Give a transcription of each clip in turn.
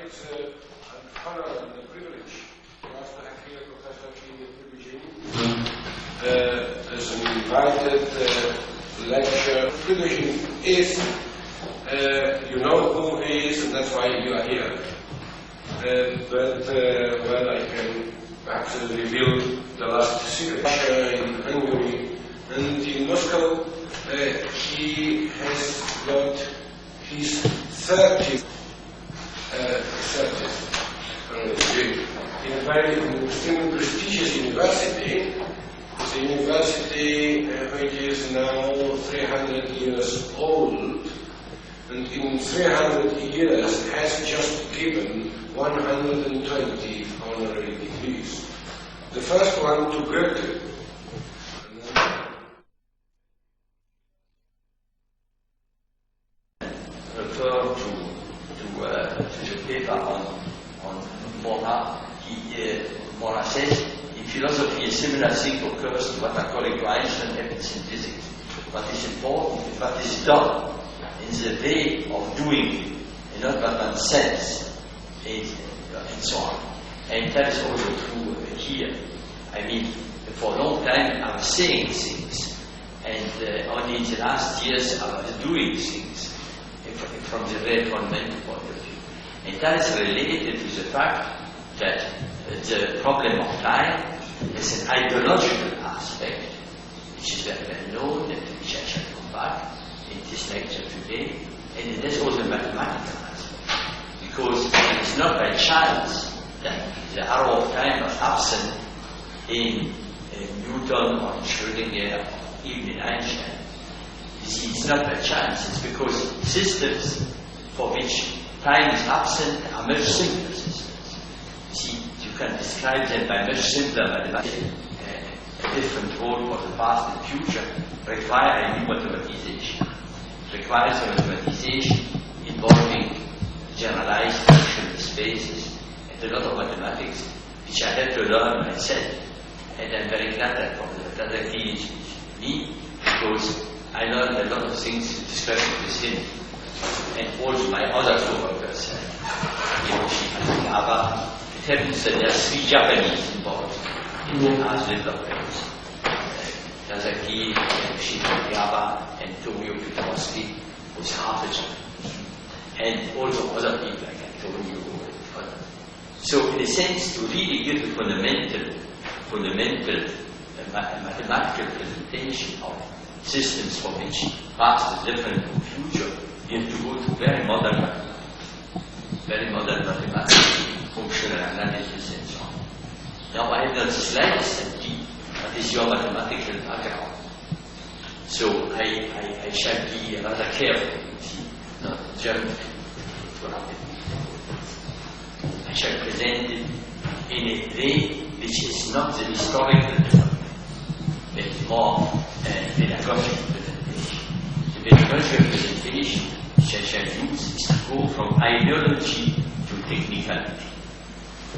it's an honor and a privilege for us to have here Professor Prigogine as an invited lecture. Prigogine is, you know who he is, and that's why you are here. Well, I can perhaps reveal the last series in Hungary and in Moscow. He has got his 30th in a very extremely prestigious university. It's a university which is now 300 years old, and in 300 years has just given 120 honorary degrees. The first one to Goethe. Refer to the paper on Morat. Morat says in philosophy a similar thing occurs to what according to Einstein happens in physics. What is important is what is done in the way of doing it, and not what one says, and so on. And that is also true here. I mean, for a long time I was saying things, and only in the last years I was doing things from the very fundamental point of view. And that is related to the fact that the problem of time is an ideological aspect, which is very well known, and which I shall come back in this lecture today, and it is also a mathematical aspect, because it is not by chance that the arrow of time was absent in Newton or in Schrödinger or even in Einstein. You see, it's not by chance, it's because systems for which time is absent are much simpler systems. You see, you can describe them by much simpler mathematics. A different role for the past and future require a new mathematization. It requires a mathematization involving generalized functional spaces and a lot of mathematics, which I had to learn myself. And I'm very glad that Professor Prigogine is me, because I learned a lot of things in discussion with him, and also my other co-workers, Hiroshima and Yaba. It happens that there are 3 Japanese involved in the last developments. Yazaki, Hiroshima and Yaba, and Tomio Piotrowski was half a Japanese. And also other people like Antonio. So in a sense, to really give a fundamental mathematical presentation of systems for which past is different from future, you have to go to very modern mathematics, functional analysis and so on. Now I have not the slightest idea what is your mathematical background. So I shall be rather careful, not jump too rapidly. I shall present it in a way which is not the historical development, but more pedagogical presentation. The pedagogical presentation which I shall use is to go from ideology to technicality.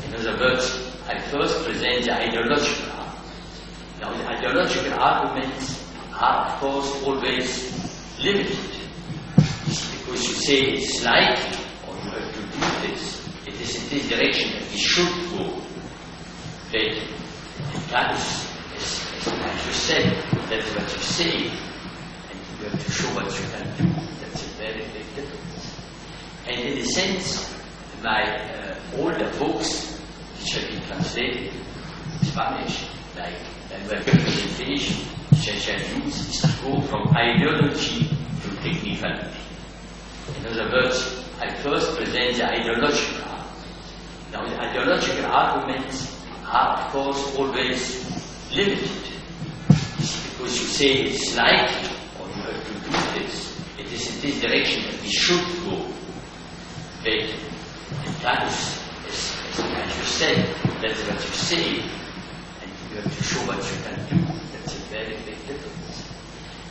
In other words, I first present the ideological arguments. Now the ideological arguments are of course always limited, because you say it's likely, or you have to do this, it is in this direction that we should go. But that is, as you said, that's what you say, and you have to show what you can do. That's a very big difference. And in a sense, my older books, which have been translated in Spanish, like the presentation, which I shall use, is to go from ideology to technicality. In other words, I first present the ideological arguments. Now the ideological arguments are of course always limited, because you say it's likely, or you have to do this, it is in this direction that we should go. But that is, as you said, that's what you say, and you have to show what you can do. That's a very big difference.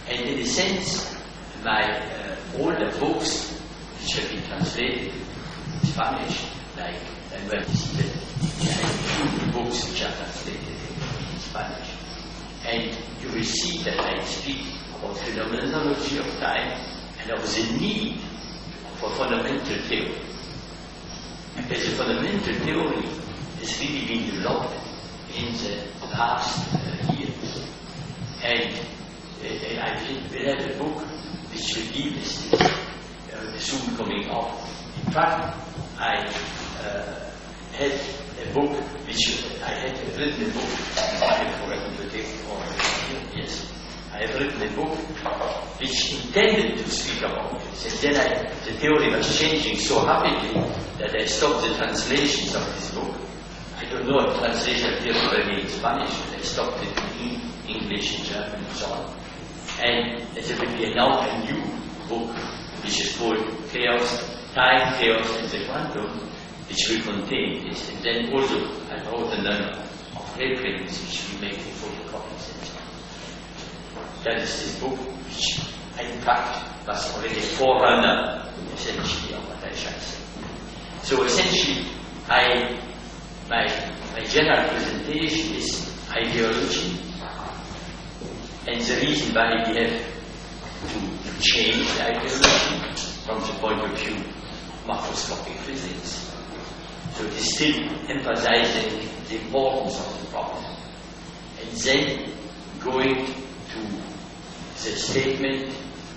And in a sense, my older books, which have been translated in Spanish, like the books which are translated in Spanish. And you will see that I speak about phenomenology of time and of the need for fundamental theory. as a fundamental theory has really been developed in the past years. And I will have a book which will deal with this soon coming out. In fact, I had a book which I had written a book. I have forgotten to take it or yes. I have written a book which intended to speak about this, and then the theory was changing so rapidly that I stopped the translations of this book. I don't know if translation appears already in Spanish, but I stopped it in English, in German, and so on. And there will be now a new book which is called Time, Chaos, and the Quantum, which will contain this. And then also I wrote a number of reprints which we make in photocopies and so on. That is this book, which in fact was already a forerunner, essentially, of what I shall say. So essentially, my general presentation is ideology, and the reason why we have to change the ideology from the point of view of macroscopic physics. So it is still emphasizing the importance of the problem, and then going to the statement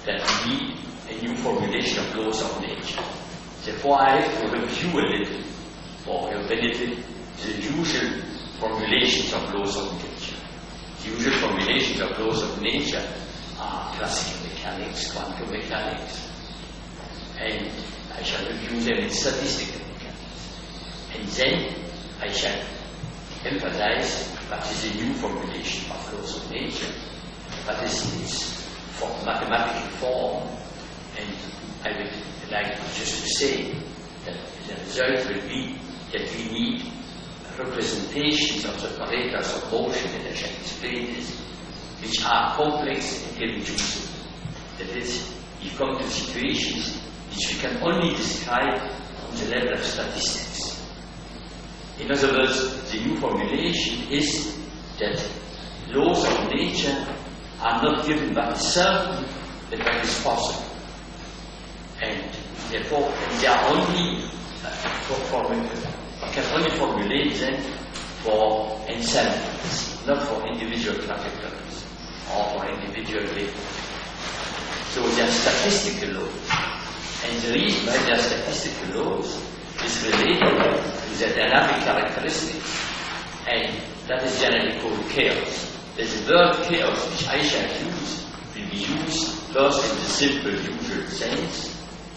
that we need a new formulation of laws of nature. Therefore, I have to review a little, for your benefit, the usual formulations of laws of nature. The usual formulations of laws of nature are classical mechanics, quantum mechanics, and I shall review them in statistical mechanics. And then I shall emphasize what is a new formulation of laws of nature, what is its mathematical form, and I would like just to say that the result will be that we need representations of the operators of motion, and I shall explain this, which are complex and irreducible. That is, you come to situations which we can only describe on the level of statistics. In other words, the new formulation is that laws of nature are not given by certain, but what is possible. And therefore, they are only you can only formulate them for ensembles, not for individual trajectories or for individual vectors. So they are statistical laws. And the reason why they are statistical laws is related to the dynamic characteristics, and that is generally called chaos. There's a word chaos which I shall use, will be used first in the simple usual sense,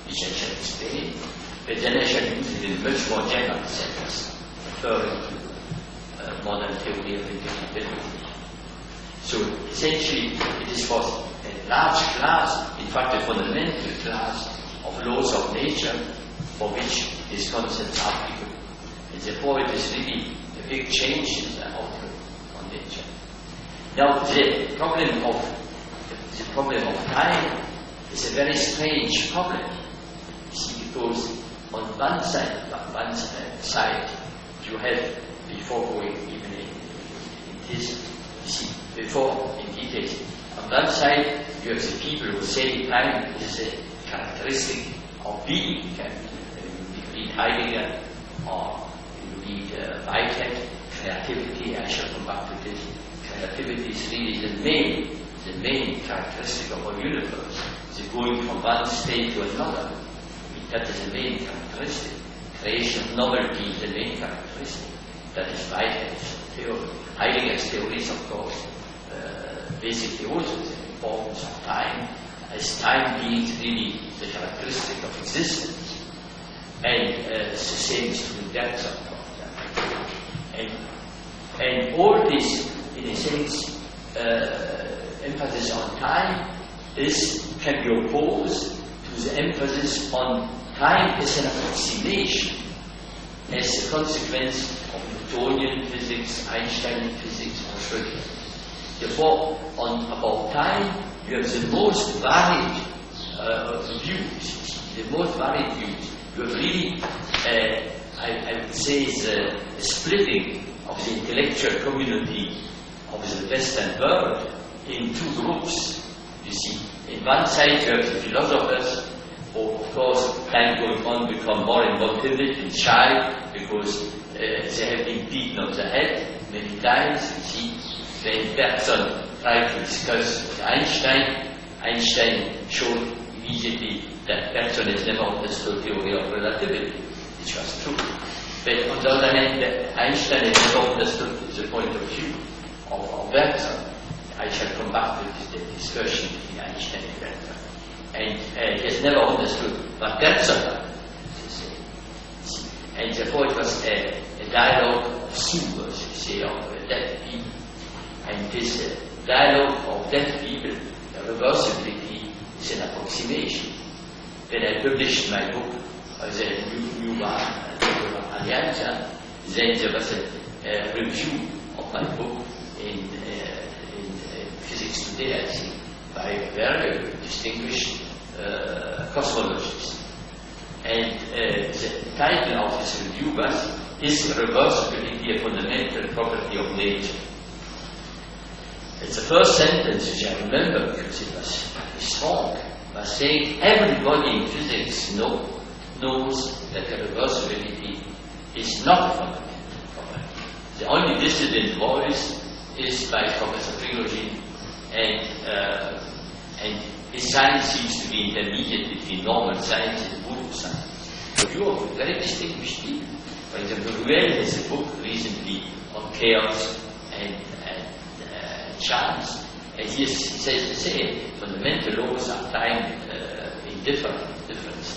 which I shall explain, but then I shall use it in a much more general sense, referring to modern theory of intelligibility. So essentially, it is for a large class, in fact a fundamental class of laws of nature for which these concepts are applicable. And therefore it is really a big change in the outlook on nature. Now the problem of time is a very strange problem. You see, because on one side you have, before going even in this, you see, before in detail, on one side you have the people who say time is a characteristic of being. You read Heidegger or you read Whitehead, creativity, I shall come back to this. Creativity is really the main characteristic of our universe. The going from one state to another. That is the main characteristic. Creation of novelty is the main characteristic. That is Whitehead's theory. Heidegger's theories, of course, basically also the importance of time, as time being really the characteristic of existence. And the same is true in depth, of course. And all this, in a sense, emphasis on time can be opposed to the emphasis on time as an approximation, as a consequence of Newtonian physics, Einsteinian physics, or Schrödinger. Therefore, about time, you have the most varied views. The most varied views. You have really, I would say, the splitting of the intellectual community of the Western world in two groups. You see, in one side you have the philosophers of course, time going on, become more and more timid and shy because they have been beaten on the head many times. You see, when Bergson tried to discuss with Einstein, Einstein showed immediately that Bergson has never understood theory of relativity, which was true. But on the other hand, Einstein has never understood the point of view of Bergson. I shall come back to the discussion between Einstein and Bergson. And he has never understood what Bergson had to say. And therefore it was a dialogue of sewers, you say, of dead people. And this dialogue of dead people, the reversibility, is an approximation. When I published my book, the New Allianza, then there was a review of my book in Physics Today, I think, by a very distinguished cosmologist. And the title of this review was, "Is reversibility a fundamental property of nature?" It's the first sentence which I remember because it was strong, was saying everybody in physics knows that the reversibility is not a fundamental property. The only dissident voice is by Professor Prigogine, and his science seems to be intermediate between normal science and voodoo science. But you are very distinguished people. For example, Ruel has a book recently on chaos and chance, and he says the same. Fundamental laws are time indifferent.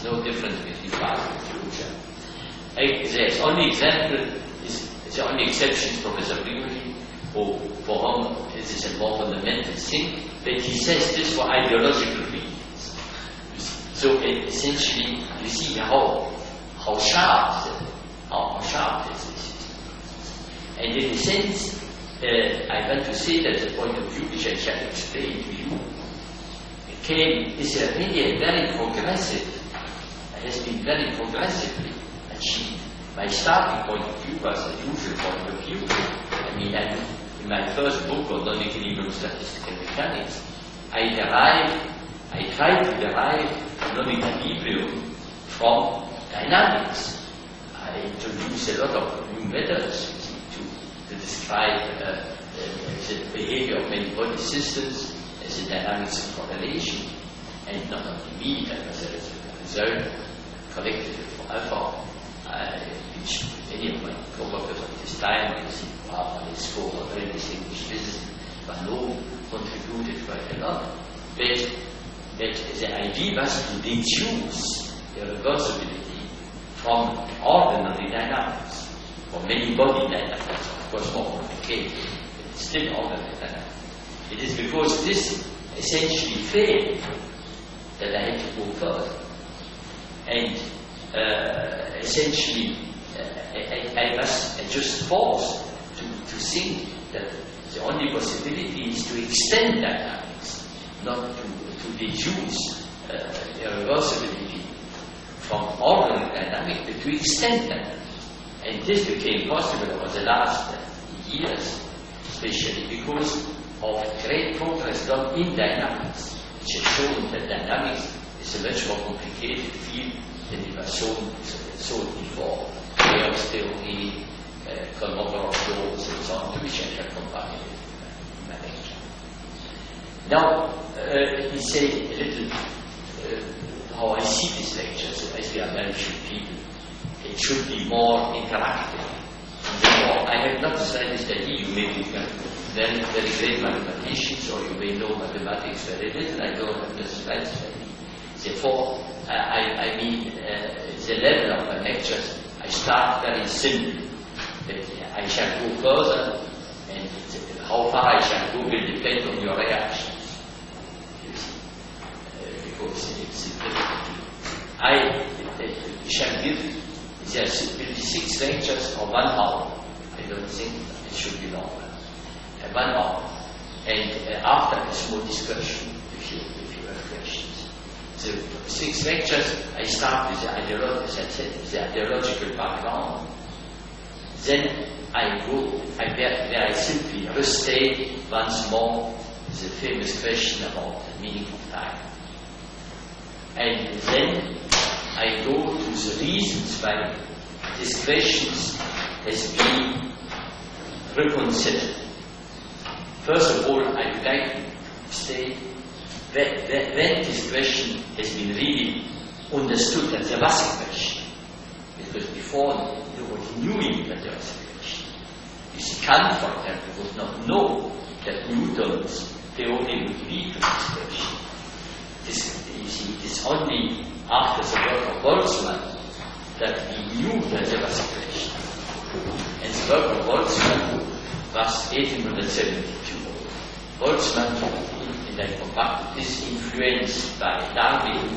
No difference between past and future. The only exception is Professor Prigogine, who for whom this is a more fundamental thing, but he says this for ideological reasons. So essentially, you see how sharp this is. And in a sense, I want to say that the point of view which I shall explain to you is really a very progressive, has been very progressively achieved. My starting point of view was the usual point of view. I mean, in my first book on non-equilibrium statistical mechanics, I tried to derive non-equilibrium from dynamics. I introduced a lot of new methods to describe the behavior of many body systems as the dynamics of correlation, and not only me, that was a result collected for alpha, which many of my co-workers at this time, you see, they score a very distinguished physicist, but no contributed quite a lot. But the idea was to deduce the reversibility from ordinary dynamics, or many body dynamics, of course more complicated, but it's still ordinary dynamics. It is because this essentially failed that I had to go further. And essentially, I was just forced to think that the only possibility is to extend dynamics, not to deduce reversibility from ordinary dynamics, but to extend dynamics. And this became possible over the last years, especially because of great progress done in dynamics, which has shown that dynamics is a much more complicated field than it was shown before. Chaos theory, Kolmogorov laws, and so on, to which I shall come back in my lecture. Now, let me say a little how I see these lectures, as we are very few people. It should be more interactive. Therefore, I have not the slightest idea. You may be very, very great mathematicians, or you may know mathematics very little. I don't have the slightest idea. Therefore, I mean, the level of my lectures, I start very simple. But I shall go further, and how far I shall go will depend on your reactions. Because it's difficult. I shall give, there will be 6 lectures or 1 hour. I don't think it should be longer. 1 hour. And after a small discussion, if you have questions. The 6 lectures, I start with the ideological background. Then I go, where I simply restate once more the famous question about the meaning of time. And then the reasons why these questions has been reconsidered. First of all, I would like to state that when this question has been really understood that there was a question, because before nobody knew that there was a question. You see, Kant, for example, would not know that Newton's theory would lead to this question. You see, it is only after the work of Boltzmann that we knew that there was a question. And the work of Boltzmann was 1872. Boltzmann, in that compact, is influenced by Darwin,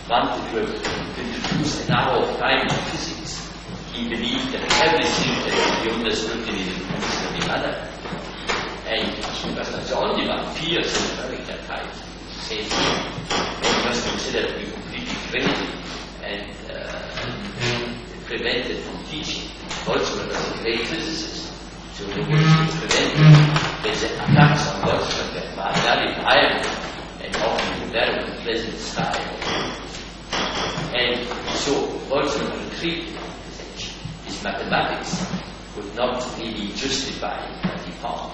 wanted to introduce an hour of time in physics. He believed that everything that could be understood in it could be matter. And he was not the only one. Pierce in America tried to say it was considered to be completely crazy and prevented from teaching. Boltzmann was a great physicist, so he was prevented. There's attacks on Boltzmann that were very violent and often in a very unpleasant style. And so Boltzmann retreated. His mathematics could not really justify what he found.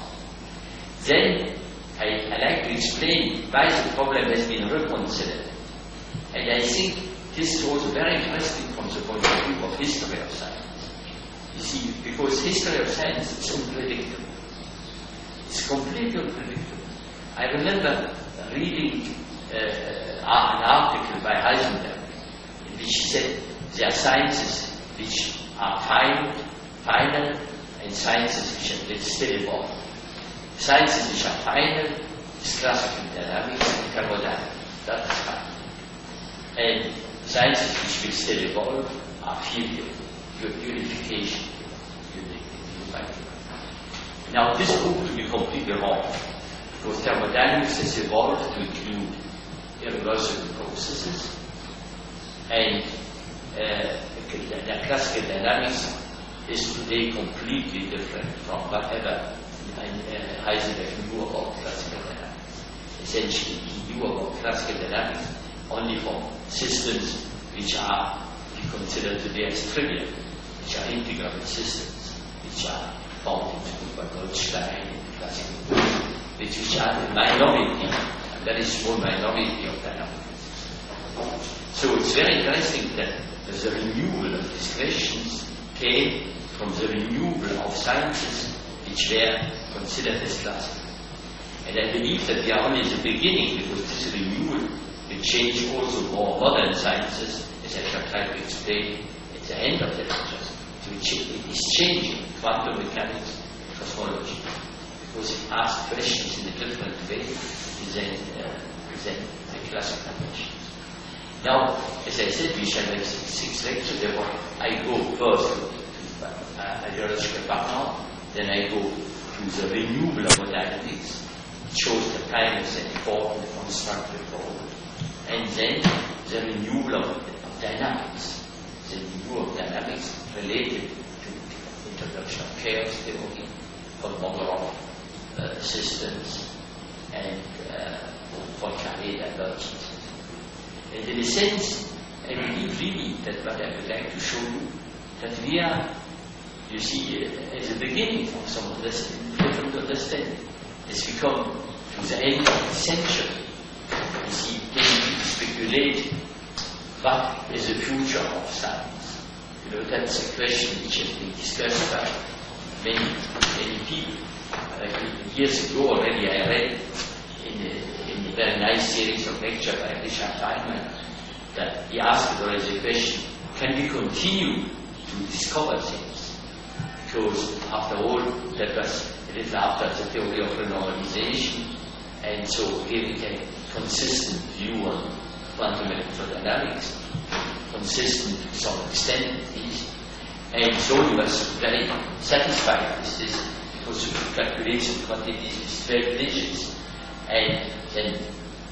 Then I like to explain why the problem has been reconsidered. And I think this is also very interesting from the point of view of history of science. You see, because history of science is unpredictable. It's completely unpredictable. I remember reading an article by Heisenberg in which he said there are sciences which are final, and sciences which are still evolving. Sciences which are final is classical dynamics and thermodynamics. That is fine. And sciences which will still evolve are field unification. Now, this proved to be completely wrong, because thermodynamics has evolved to include irreversible processes, and the classical dynamics is today completely different from whatever Heisenberg knew about classical dynamics. Essentially, he knew about classical dynamics only for systems which are considered today as trivial, which are integral systems, which are found in by Goldstein and classical, which are the minority, a very small minority of dynamics. So it's very interesting that the renewal of these questions came from the renewal of sciences which were considered as classical. And I believe that we are only at the beginning, because this renewal will change also more modern sciences, as I shall try to explain at the end of the lecture. So it is changing quantum mechanics and cosmology, because it asks questions in a different way than the classical questions. Now, as I said, we shall have six lectures. Therefore, I go first to ideological background, then I go to the renewal of dynamics, which shows the kindness and importance of constructive forward, and then the renewal of dynamics, the renewal of dynamics related to the introduction of chaos theory, cosmological systems, and Poincaré divergence. And in a sense, I believe really that what I would like to show you, that we are, you see, at the beginning of some different understanding. As we come to the end of the century, you see, then we speculate what is the future of science. You know, that's a question which has been discussed by many people. Years ago already I read in a very nice series of lectures by Richard Feynman that he asked always the question, can we continue to discover things? Because after all, that was a little after the theory of renormalization, and so giving a consistent view on quantum electrodynamics, consistent to some extent at least. And so he was very satisfied with this, because the calculation quantities is 12 digits. And then,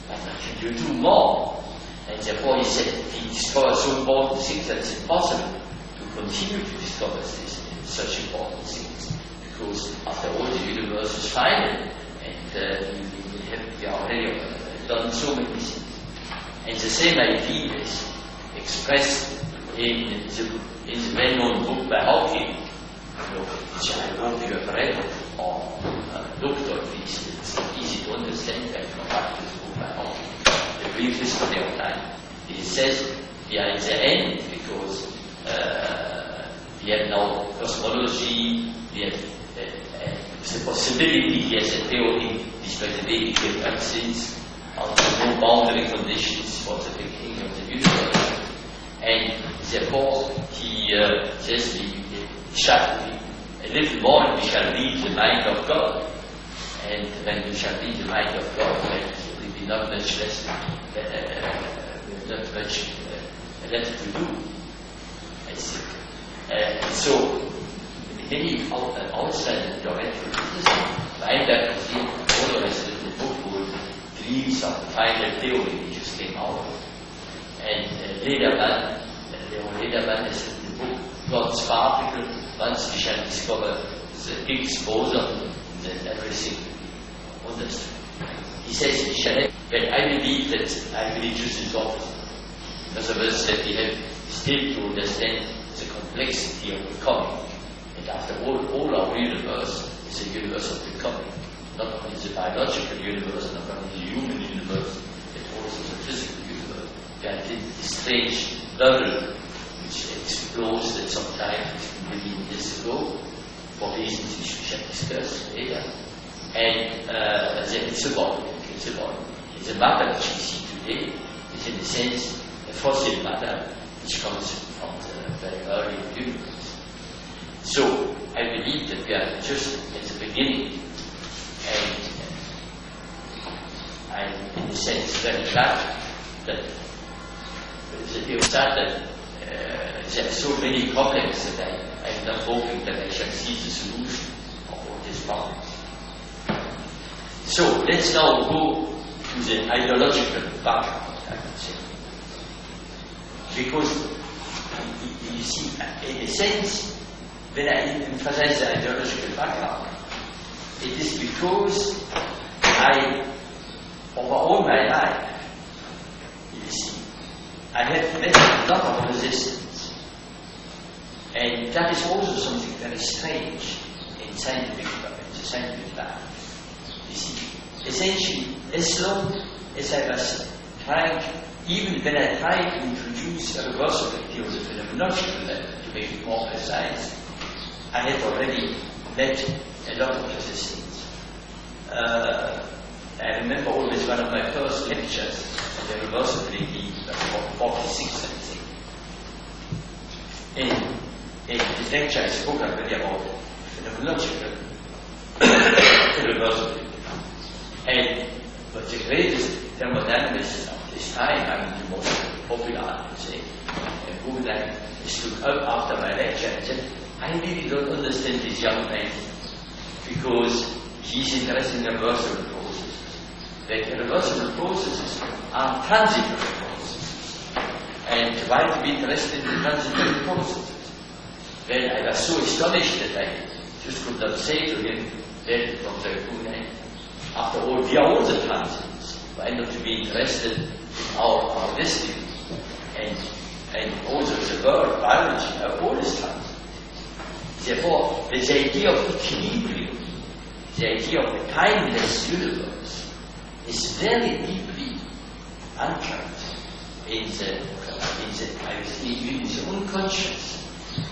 can you do more? And therefore he said, he discovered so important things that it's impossible to continue to discover such important things. Because after all, the universe is final, and we have already done so many things. And the same idea is expressed in the well-known book by Hawking, which I hope you have read or looked at this. It's easy to understand that from this book by Hawking, The Brief History of Time. He says we are in the end because we have now cosmology, we have the possibility, he has a theory, despite the way we have ever since, no boundary conditions for the beginning of the universe. And therefore, he says we shall be a little more and we shall read the mind of God. And when we shall read the mind of God, there will be not much less, not much left to do, I think. So, many outside theoretical criticism find that all the rest of the book would dreams of the final theory which just came out. And Lederman has written the book God's Particle, once we shall discover the Higgs boson, then everything will be understood. He says we shall have, but I believe that I believe just as often. In other words, that we have still to understand the complexity of becoming. And after all our universe is a universe of becoming. Not only the biological universe, not only the human universe, but also the physical universe. And this strange bubble which explodes at some time 15 million years ago, for reasons which we shall discuss later. And then it's a body. It's a body. It's a matter which we see today. It's in a sense a fossil matter which comes from the very early universe. So I believe that we are just at the beginning. And I'm, in a sense, very glad that you started. There are so many problems that I'm not hoping that I shall see the solution of all these problems. So let's now go to the ideological background, I would say. Because, you see, in a sense, when I emphasize the ideological background, it is because I, over all my life, you see, I have met a lot of resistance. And that is also something very strange in scientific life. You see, essentially, as long as I was trying, even when I tried to introduce a reversibility of the phenomenological level to make it more precise, I had already met a lot of resistance. I remember always one of my first lectures on the reversibility of 46, I think. In this lecture I spoke already about phenomenological reversibility. But the greatest thermodynamist of this time, I mean the most popular, I would say, who then stood up after my lecture and said, I really don't understand this young man because he's interested in reversible processes. That reversible processes are transitory processes. And why to be interested in transitory processes? Well, I was so astonished that I just could not say to him, well, Dr. Kuhn, after all, we are all the transients. Why not to be interested in our destiny? And also the world, biology, are all is transient. Therefore, the idea of equilibrium, the idea of a timeless universe, is very deeply anchored in the unconscious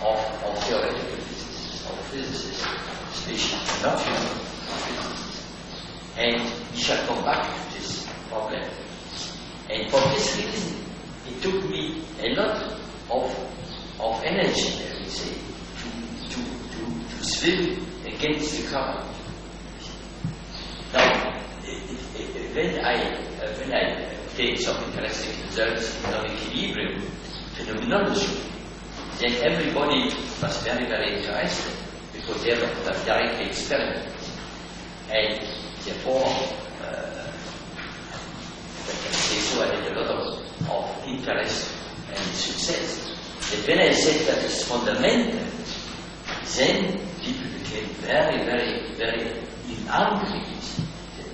of theoretical physicists, of physicists, especially not human physicists. And we shall come back to this problem. And for this reason, it took me a lot of energy, I would say, to swim against the current. Now, when I take some interesting results on equilibrium phenomenology, then everybody was very, very interested because they were direct experiments. And therefore, so I had a lot of interest and success. But when I said that it's fundamental, then people became very, very, very angry.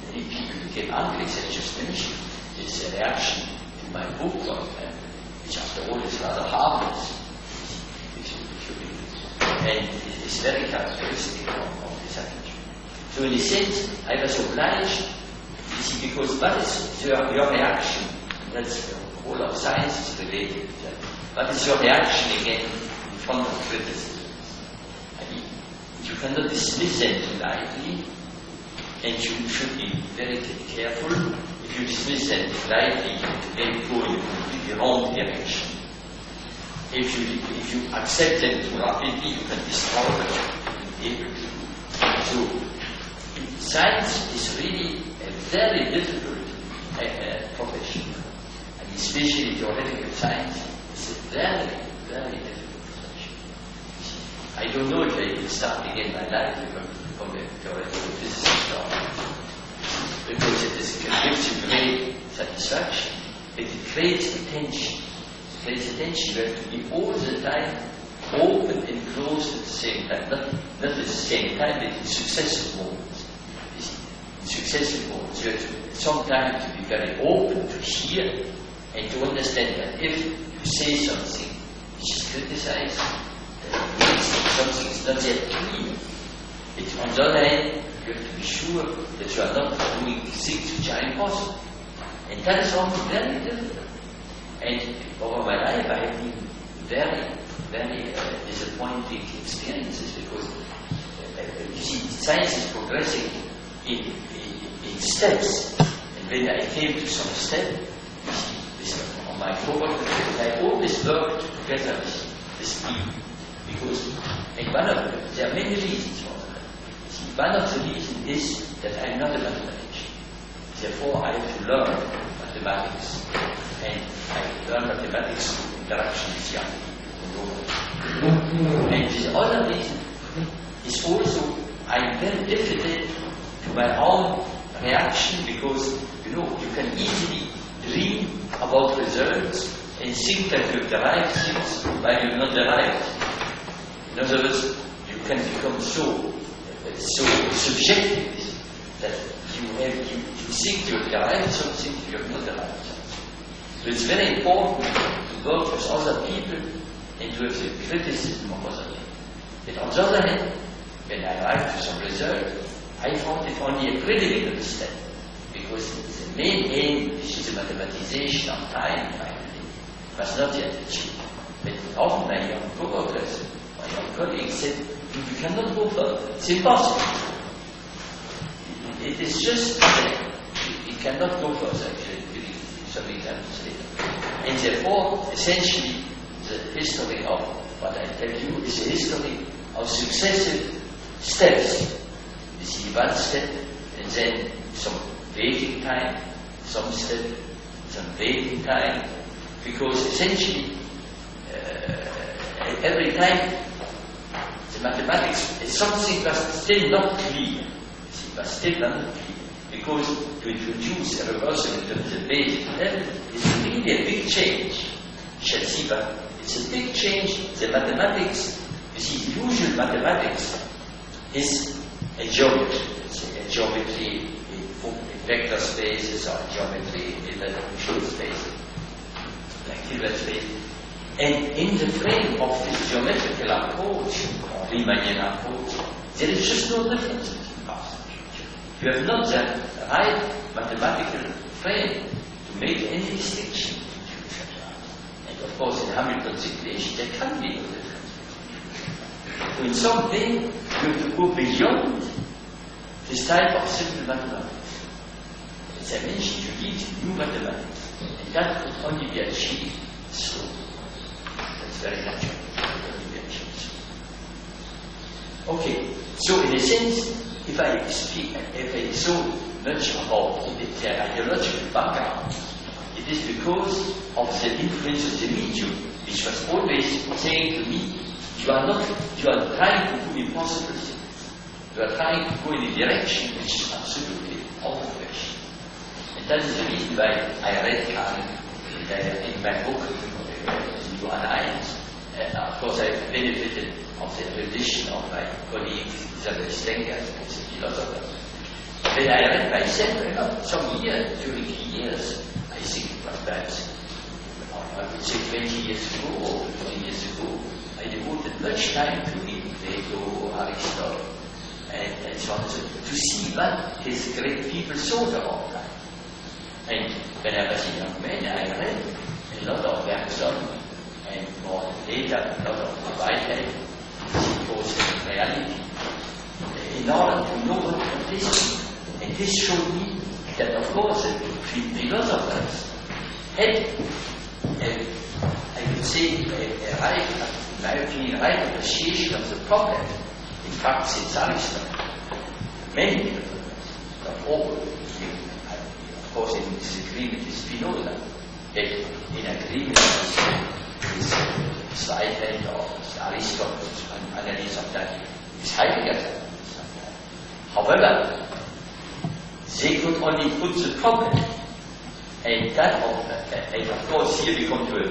Many people became angry, as I just mentioned. It's a reaction to my book, which after all is rather harmless. and it is very characteristic of this attitude. So in a sense, I was obliged, you see, because what is your reaction? That's all of science is related to that. What is your reaction again in front of criticism? I mean, you cannot dismiss them too lightly, and you should be very careful. If you dismiss them too lightly, they go in the wrong direction. If you accept them too rapidly, you can destroy them. So, science is really a very difficult profession. And especially theoretical science is a very, very difficult profession. I don't know if I will start again my life from a theoretical physicist because it gives you great satisfaction. It creates attention. It creates attention. You have to be all the time open and closed at the same time. Not at the same time, but in successive moments. In successive moments, you have to sometimes to be very open to hear and to understand that if you say something which is criticized, that means something is not yet clear. It's on the other hand, you have to be sure that you are not doing things which are impossible. And that is something very difficult. And over my life, I have been very, very disappointing experiences because you see, science is progressing in steps. And when I came to some step, you see, on my cohort, I always worked together with people. Because, and there are many reasons for that. See, one of the reasons is that I'm not a mathematician. Therefore, I have to learn mathematics. And I learn mathematics through interaction with young people. And the other reason is also I'm very diffident to my own reaction because, you can easily dream about results and think that you've derived things while you've not derived. In other words, you can become so subjective that you think you've derived something, you have not derived something. So it's very important to work with other people and to have the criticism of other people. But on the other hand, when I arrived to some result, I found it only a critical step because the main aim, which is the mathematization of time, finally, was not yet achieved. But often my young co-workers, my young colleagues said, you cannot go further. It's impossible. It is just that it cannot go further, actually, some examples later. And therefore, essentially, the history of what I tell you is a history of successive steps. You see one step, and then some waiting time, some step, some waiting time, because essentially, every time, the mathematics, something was still not clear. See, was still not clear. Because to introduce a reversibility to the basic level is really a big change. You shall see, but it's a big change. The mathematics, you see, usual mathematics is a geometry. A geometry in vector spaces or geometry in the visual space, like Hilbert space. And in the frame of this geometrical approach, or Riemannian approach, there is just no difference between past and future. You have not the right mathematical frame to make any distinction between future and past. And of course, in Hamilton's equation, there can be no difference between future. So in some way, you have to go beyond this type of simple mathematics. As I mentioned, you need new mathematics, and that could only be achieved slowly. Very natural. Okay, so in a sense, if I so much about the ideological background, it is because of the influence of the medium, which was always saying to me, you are trying to do impossible things. You are trying to go in a direction which is absolutely out of question. And that is the reason why I read Kahn in my book, of course, I benefited of the erudition of my colleague Isabel Stenger, who's a philosopher. When I read myself, some years, during years, I think it was perhaps, I would say 20 years ago or 15 years ago, I devoted much time to read Plato, Aristotle, and so on and so forth, to see what his great people thought about that. And when I was a young man, I read a lot of works on, and more later, a lot of Whitehead, psychosis and reality, in order to know what this is. And this showed me that, of course, the philosophers had, I would say, a right, in my opinion, right appreciation of the problem. In fact, since Aristotle, many philosophers, not all, of course, in disagreement with Spinoza, but in agreement with Whitehead or Aristotle's analysis of that, with Heidegger's analysis of that. However, they could only put the problem, and that, and of course, here we come to a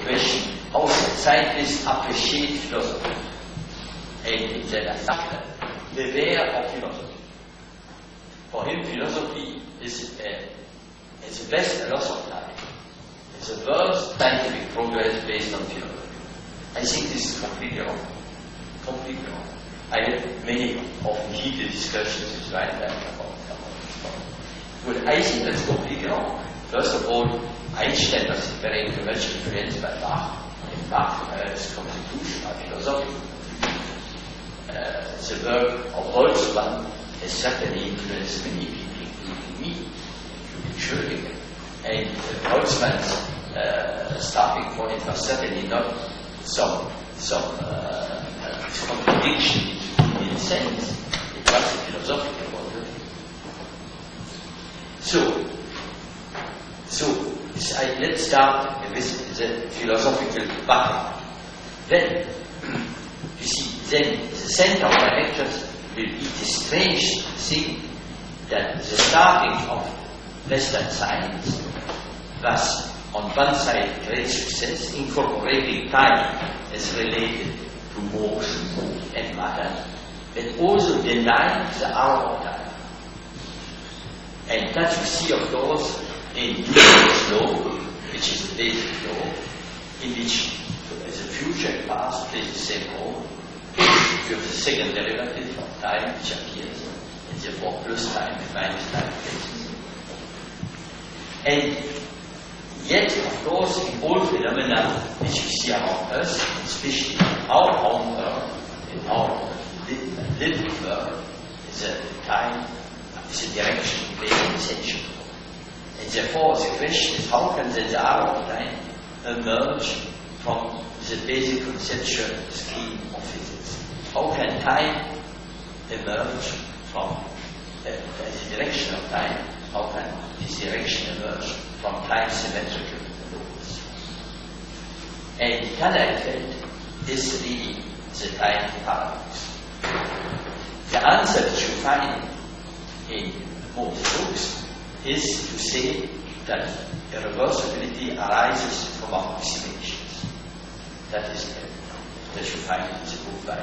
question: how scientists appreciate philosophy, and that are aware of philosophy. For him, philosophy is the best philosophy. It's the worst scientific progress based on philosophy. I think this is completely wrong. Completely wrong. I had many often heated discussions with Weinberg about this. Well, I think that's completely wrong. First of all, Einstein was very much influenced by Bach, and Bach's contribution of philosophy. The work of Boltzmann has certainly influenced many people, including me, including Schrödinger. And Boltzmann's starting point was certainly not some contradiction in sense. It was a philosophical point of view. So let's start with the philosophical background. Then, you see, then the center of my lectures will be the strange thing that the starting of Western science was, on one side, great success, incorporating time as related to motion and matter, but also denying the hour of time. And that you see, of course, in Newton's law, which is the basic law, in which the future and past play the same role. You have the second derivative of time, which appears, and therefore plus time and minus time places. And yet, of course, in all phenomena which we see around us, especially in our own world, in our living world, the time is a direction playing an essential role. And therefore, the question is, how can the hour of time emerge from the basic conceptual scheme of physics? How can time emerge from the direction of time? How can this direction emerge from time symmetrical laws? And Kanner is really the time paradox. The answer that you find in most books is to say that reversibility arises from approximations. That is that you find in the book by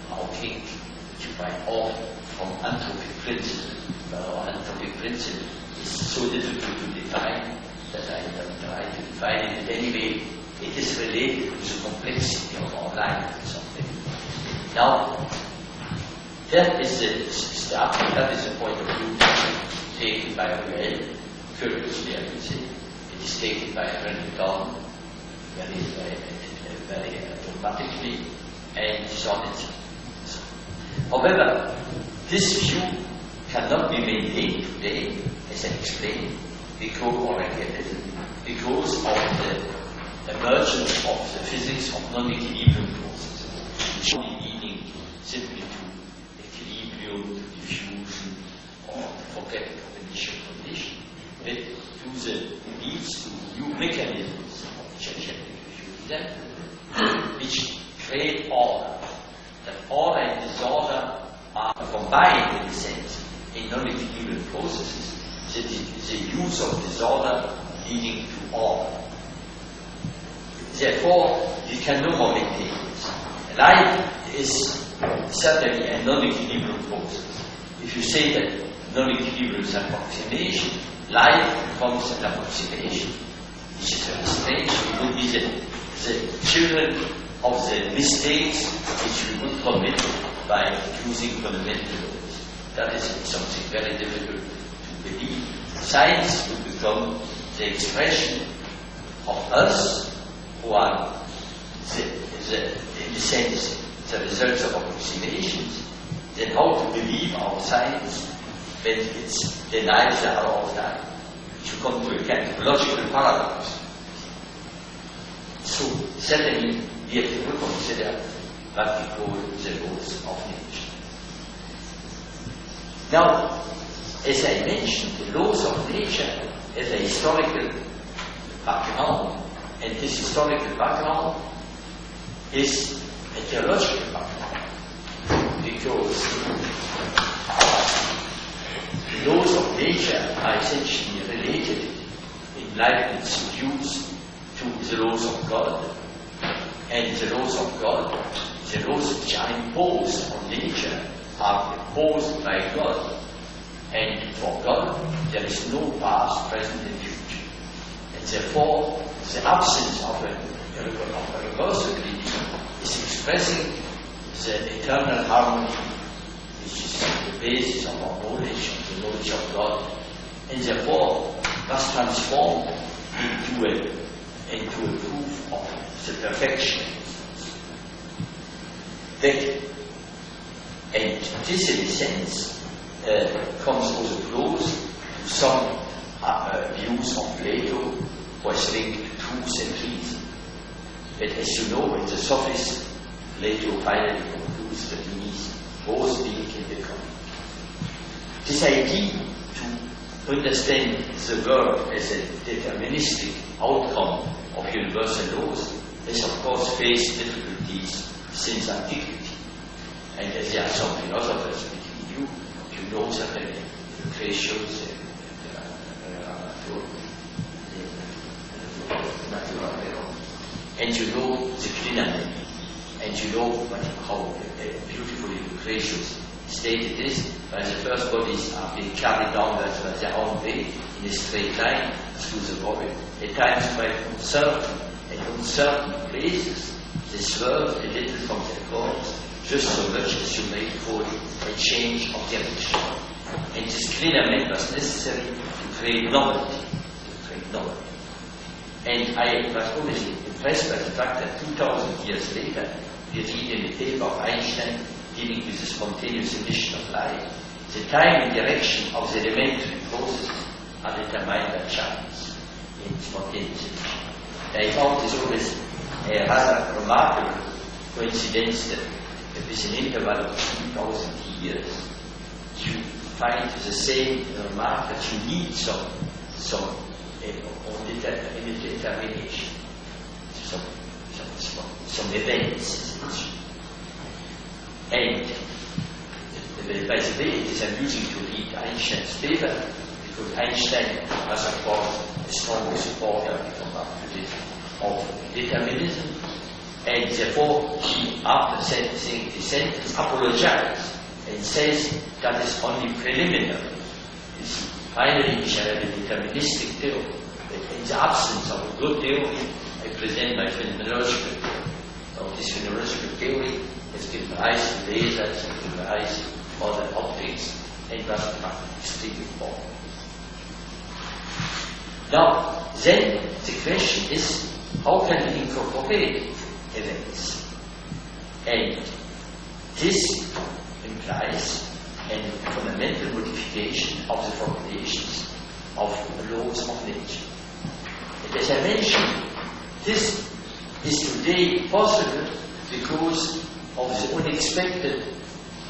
Hawking, that you find all from anthropic principle. Anthropic principle is so difficult to define that I don't try to define it, but anyway, it is related to the complexity of our life or something. Now, that is the point of view taken by Ruel, curiously I would say. It is taken by René Don very dramatically, and so on and so on. However, this view cannot be maintained today, as I explained, because of the emergence of the physics of non-equilibrium processes, which only leading simply to equilibrium, to diffusion, or forget of initial condition, but to the leads to new mechanisms of energetic diffusion, which create order. That order and disorder are combined in a sense in non-equilibrium processes. The use of disorder leading to order. Therefore, we can no more maintain this. Life is certainly a non-equilibrium process. If you say that non-equilibrium is an approximation, life becomes an approximation, which is very strange. It would be the children of the mistakes which we would commit by using fundamental laws. That is something very difficult to believe. Science will become the expression of us who are in a sense, the results of approximations. Then how to believe our science when it's denied the other of that? To come to a kind of logical paradox. So certainly we have to consider what we call the laws of nature. Now, as I mentioned, the laws of nature have a historical background, and this historical background is a theological background, because the laws of nature are essentially related in Leibniz's views to the laws of God, and the laws of God, the laws which are imposed on nature, are imposed by God, and for God there is no past, present, and future, and therefore the absence of a reversibility is expressing the eternal harmony which is the basis of our knowledge, the knowledge of God, and therefore must transform into a proof of the perfection. And this, in a sense, comes also close to some views of Plato, who is linked to truth and reason. But as you know, in the Sophists, Plato finally concludes that he needs both being and becoming. This idea to understand the world as a deterministic outcome of universal laws has, of course, faced difficulties since antiquity. And as there are some philosophers between you, you know certainly Lucretius, and you know the Clinamen, and you know how beautifully Lucretius stated this, when the first bodies are being carried downwards by their own way in a straight line through the void, at times quite uncertain places, they swerve a little from their course, just so much as you may call a change of direction. And this Clinamen was necessary to create novelty. And I was always impressed by the fact that 2,000 years later, we read in the paper of Einstein dealing with the spontaneous emission of light, the time and direction of the elementary processes are determined by chance in spontaneous emission. I found this always a rather remarkable coincidence that with an interval of 2,000 years, you find the same remark that you need some determination, some events. And by the way, it is amusing to read Einstein's paper, because Einstein was, of course, a strong supporter of determinism, and therefore he, after saying the sentence, apologizes and says that is only preliminary. Finally, we shall have a deterministic theory. In the absence of a good theory, I present my phenomenological theory. Now, this phenomenological theory has given rise to lasers, has given rise to other optics, and was extremely important. Now, then the question is, how can we incorporate events? And this implies a fundamental modification of the formulations of laws of nature. And as I mentioned, this is today possible because of the unexpected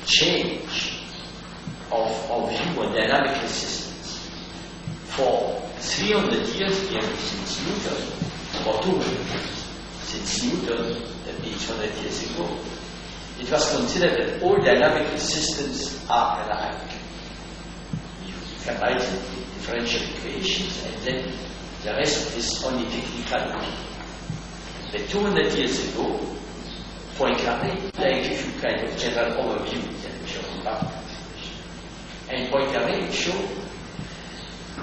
change of view on dynamical systems. For 300 years, since Newton, or 200 years, since Newton, that means 100 years ago, it was considered that all dynamical systems are alike. You can write the differential equations, and then the rest is only technicality. But 200 years ago, Poincaré gave you kind of general overview, then we shall come back to this. And Poincaré showed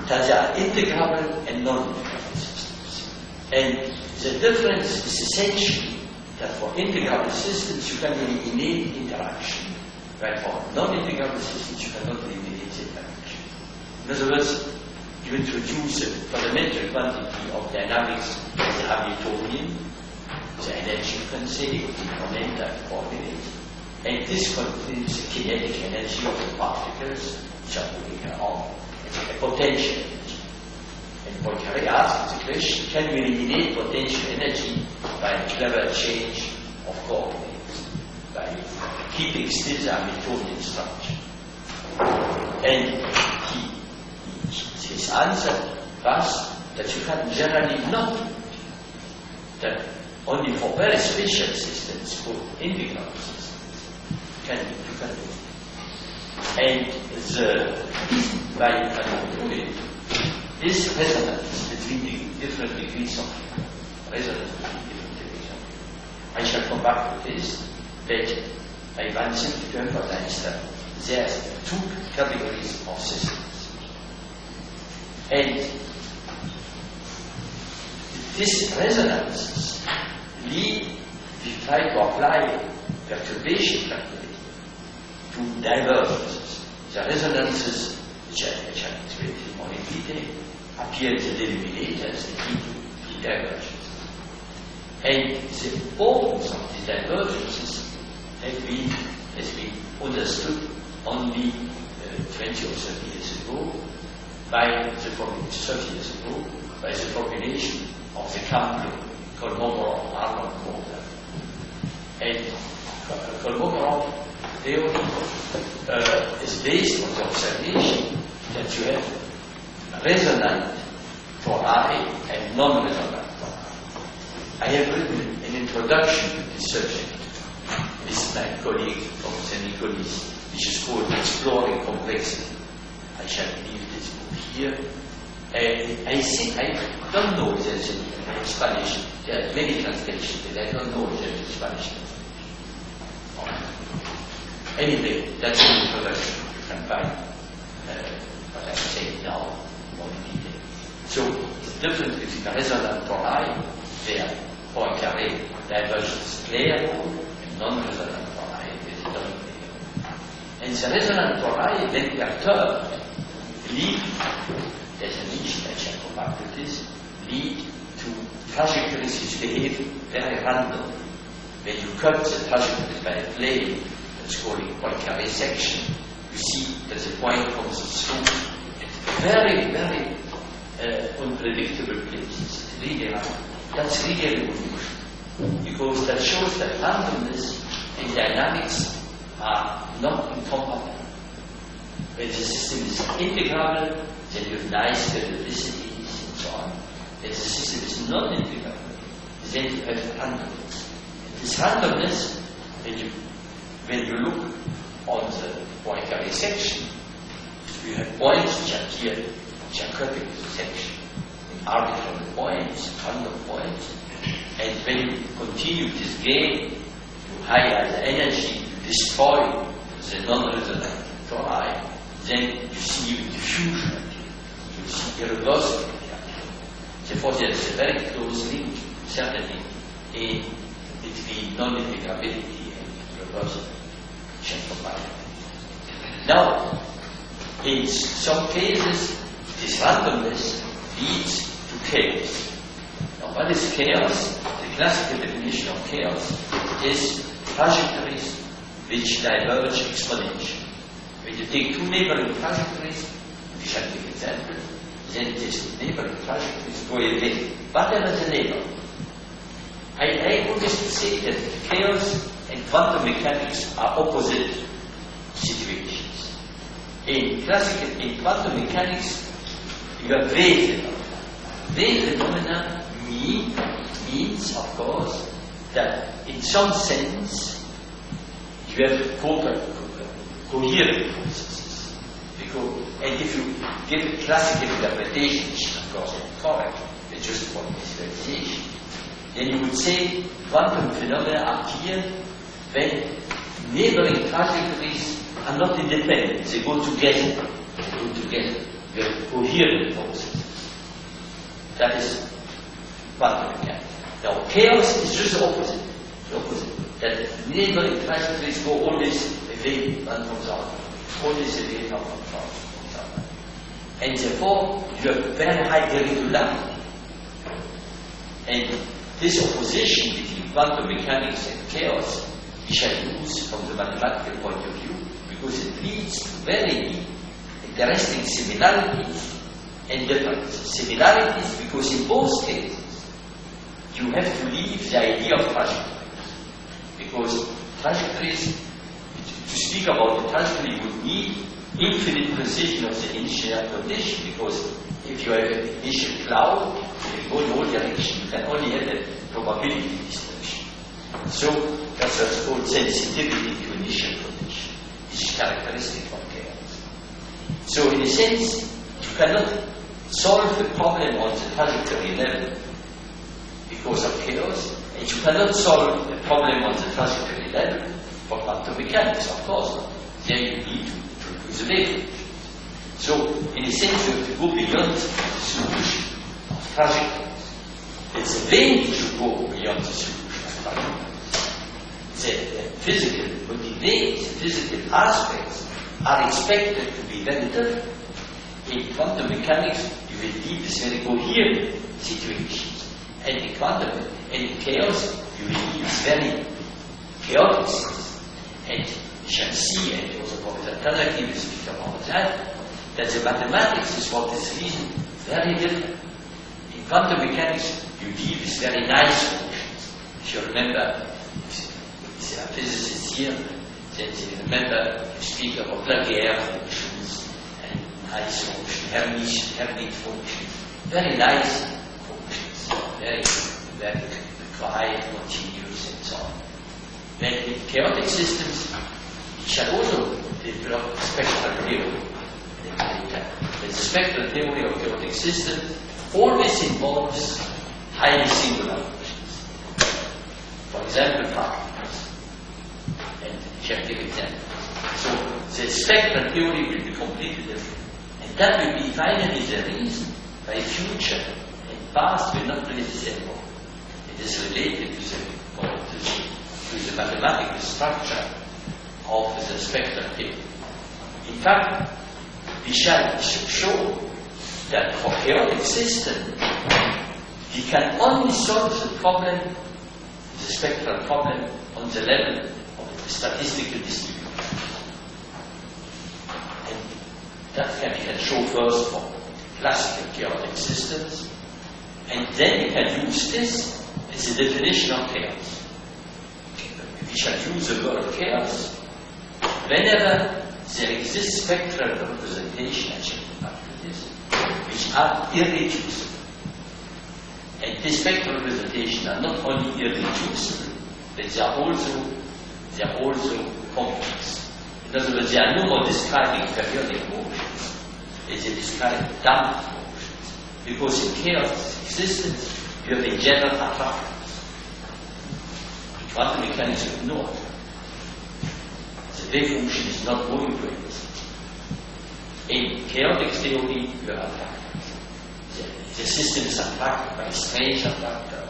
that there are integrable and non-integrable systems. And the difference is essentially that for integrable systems you can eliminate interaction, while for non-integrable systems you cannot eliminate interaction. In other words, you introduce a fundamental quantity of dynamics as the Hamiltonian, the energy frequency, the momenta coordinate, and this contains the kinetic energy of the particles which are moving around, a potential energy. And Poincaré asks the question, can we eliminate potential energy by a clever change of coordinates, by keeping still the Hamiltonian structure? And his answer was that you can generally not do it, that only for very special systems, for integral systems, you can do it. And the why you cannot do it is resonance between the different degrees of resonance between different degrees of. I shall come back to this, but I want simply to emphasize that there are two categories of systems. And these resonances lead, we try to apply perturbation calculation to divergences. The resonances, which I explained in more detail, appear in the denominators, they lead to divergences. And the importance of these divergences has been understood only 20 or 30 years ago, by the 30 years ago, by the formulation of the Cambrian Kolmogorov-Arnold model. And Kolmogorov theory is based on the observation that you have resonant tori and non-resonant tori. I have written an introduction to this subject with my colleague from St. Nicholas, which is called Exploring Complexity. I shall leave this book here. I think, I don't know if there's in Spanish, there are many translations, but I don't know if there's a Spanish translation. Anyway, that's an introduction. You can find what I'm saying now more in detail. So, the difference between the resonant tori, where Poincaré diverges clear and non-resonant tori, is non-clear. And the resonant tori, when perturbed, lead, definition, I shall come back to this, lead to trajectories which behave very randomly. When you cut the trajectories by a plane, that's called a Poincaré section, you see that the point comes through very, very unpredictable places. Really random. That's really evolution, because that shows that randomness and dynamics are not incompatible. When the system is integrable, then you have nice periodicities and so on. When the system is non-integrable, then you have randomness. And this randomness, when you look on the Poincaré section, you have points which are here, which are critical to the section. Arbitrary points, random points, and when you continue this game, you highlight the energy, you destroy the non-resonant tori, then you see diffusion, you see irreversibility. Therefore, there is a very close link, certainly, between non-integrability and reversibility. Now, in some cases, this randomness leads to chaos. Now, what is chaos? The classical definition of chaos is trajectories which diverge exponentially. When you take two neighboring trajectories, we shall take example, then these neighboring trajectories go away. Whatever the neighbor. I always say that chaos and quantum mechanics are opposite situations. In quantum mechanics, you have wave phenomena. Wave phenomena means, of course, that in some sense you have coherent processes. And if you give a classical interpretation, which of course is correct, it's just for visualization, then you would say quantum phenomena appear when neighboring trajectories are not independent, they go together. You have coherent processes. That is quantum mechanics. Now, chaos is just the opposite. The opposite. That neighboring trajectories go always away one from the other. Always away from the other. And therefore, you have very high irregularity. And this opposition between quantum mechanics and chaos, we shall use from the mathematical point of view, because it leads to very interesting similarities and differences. Similarities because in both cases, you have to leave the idea of trajectory. Because trajectories, to speak about the trajectory, you would need infinite precision of the initial condition, because if you have an initial cloud, you go in all directions, you can only have a probability distribution. So that's what's called sensitivity to initial condition, which is characteristic of chaos. So in a sense, you cannot solve the problem on the trajectory level because of chaos, and you cannot solve the problem on the trajectory level for quantum mechanics, of course not. There you need to use the wave. So, in a sense, you have to go beyond the solution of trajectories. It's a vain to go beyond the solution of trajectories. The physical motivates, the physical aspects are expected to be very different. In quantum mechanics, you will deal with very coherent situations. And in quantum and in chaos, you will deal with very chaotic things. And you shall see, and also Professor Kazaki will speak about that the mathematics is for this reason very different. In quantum mechanics, you deal with very nice functions. If you remember, if there are physicists here, then they remember you speak about Laguerre functions and nice functions, Hermite functions, very nice functions, very quiet, continuous, and so on. Then in chaotic systems, you shall also develop spectral theory. The spectral theory of chaotic systems always involves highly singular functions. For example, fractals. And shall give examples. So the spectral theory will be completely different. And that will be finally the reason why future and past will not play the same role. It is related to the mathematical structure of the spectral theory. In fact, we shall show that for chaotic systems, we can only solve the problem, the spectral problem, on the level of the statistical distribution. And that we can show first for classical chaotic systems, and then we can use this as a definition of chaos. We shall use the word chaos whenever there exists spectral representation, which are irreducible. And these spectral representations are not only irreducible, but they are also complex. In other words, they are no more describing periodic motions, they describe damped motions. Because in chaos existence, you have in general attractors. Quantum mechanics have no attractors. The wave function is not going to exist. In chaotic theory, you have attractors. The system is attracted by a strange attractor,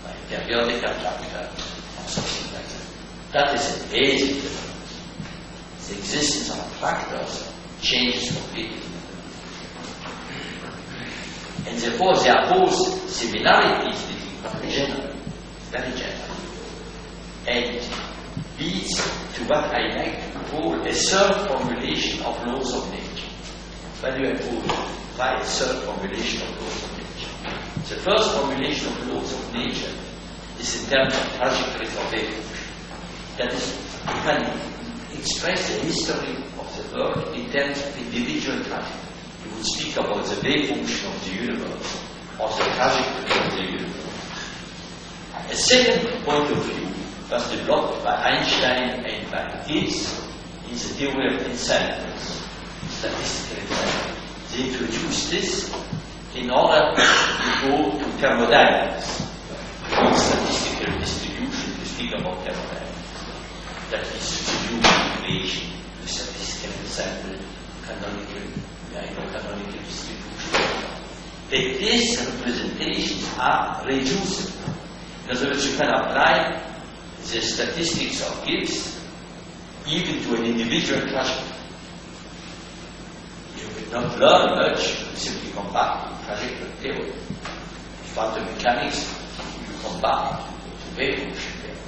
by a periodic attractor, or something like that. That is a basic difference. The existence of attractors changes completely. And therefore, there are both similarities between very general, and leads to what I like to call a third formulation of laws of nature. What do I call by a third formulation of laws of nature? The first formulation of laws of nature is in terms of trajectories of wave function. That is, you can express the history of the world in terms of individual trajectory. You would speak about the wave function of the universe, or the trajectory of the universe. A second point of view was developed by Einstein and by Gibbs in the theory of insanity, statistical insanity. They introduced this in order to go to thermodynamics, in statistical distribution, to speak about thermodynamics. That is the human equation, the statistical sample, canonical distribution. But these representations are reducible. In other words, you can apply the statistics of gives even to an individual trajectory. You will not learn much, you simply come back to trajectory theory. Quantum mechanics, you come back to wave function theory.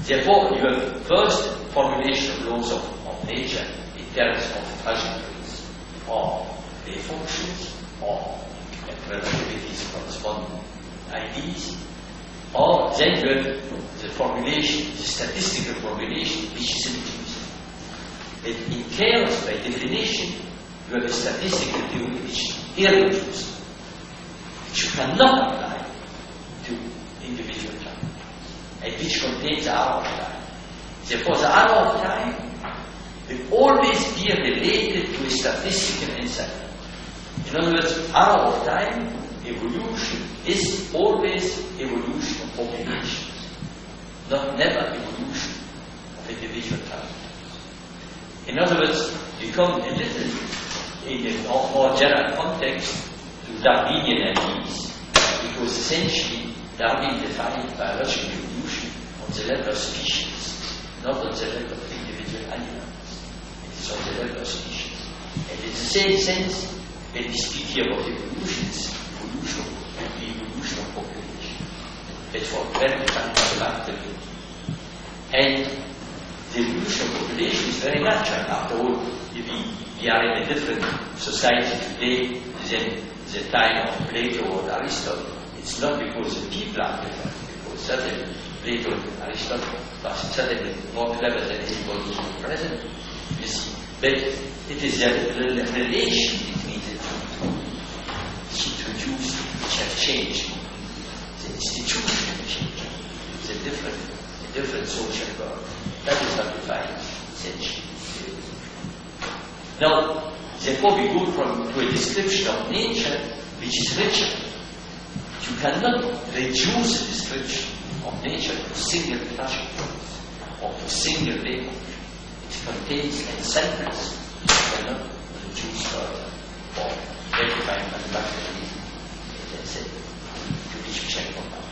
Therefore, your first formulation of laws of nature in terms of trajectories or wave functions or relativities corresponding IDs, or then you have the formulation, the statistical formulation, which is reduced. But in chaos, by definition, you have a statistical theory which is irreducible, which you cannot apply to individual time, and which contains the arrow of time. Therefore, the arrow of time will always be related to a statistical insight. In other words, arrow of time, evolution is always evolution of populations, never evolution of individual time. In other words, you come a little in a more general context to Darwinian ideas, because essentially Darwin defined biological evolution on the level of species, not on the level of individual animals. It is on the level of species. And in the same sense, when we speak here about evolutions, the evolution of population. That's what very mathematical. And the evolution of population is very natural. After all, we are in a different society today than the time of Plato or Aristotle. It's not because the people are different, because suddenly Plato and Aristotle are suddenly more clever than anybody present, you see. But it is a relation between the two introduced which have changed. The institution have changed. It's a different social world. That is what we find essentially. Now, therefore we go to a description of nature which is richer. You cannot reduce the description of nature to single trajectories or to single label. It contains ensembles. You cannot reduce further or verify mathematically, as I said, to which we shall come back.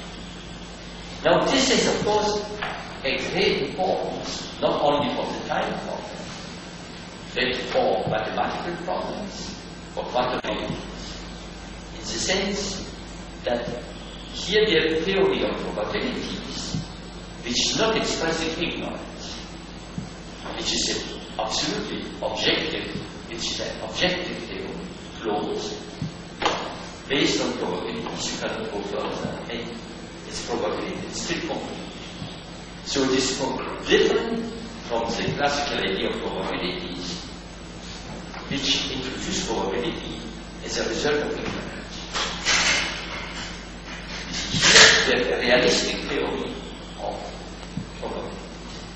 Now, this is, of course, a great importance, not only for the time problem, but for mathematical problems, for quantum mechanics. In the sense that here we have a theory of probabilities which is not expressing ignorance, which is an absolutely objective, which is an objective theory, closed, based on probabilities. You cannot go further, and its probability is still complete. So it is different from the classical idea of probabilities, which introduced probability as a result of ignorance. Here, the realistic theory of probability.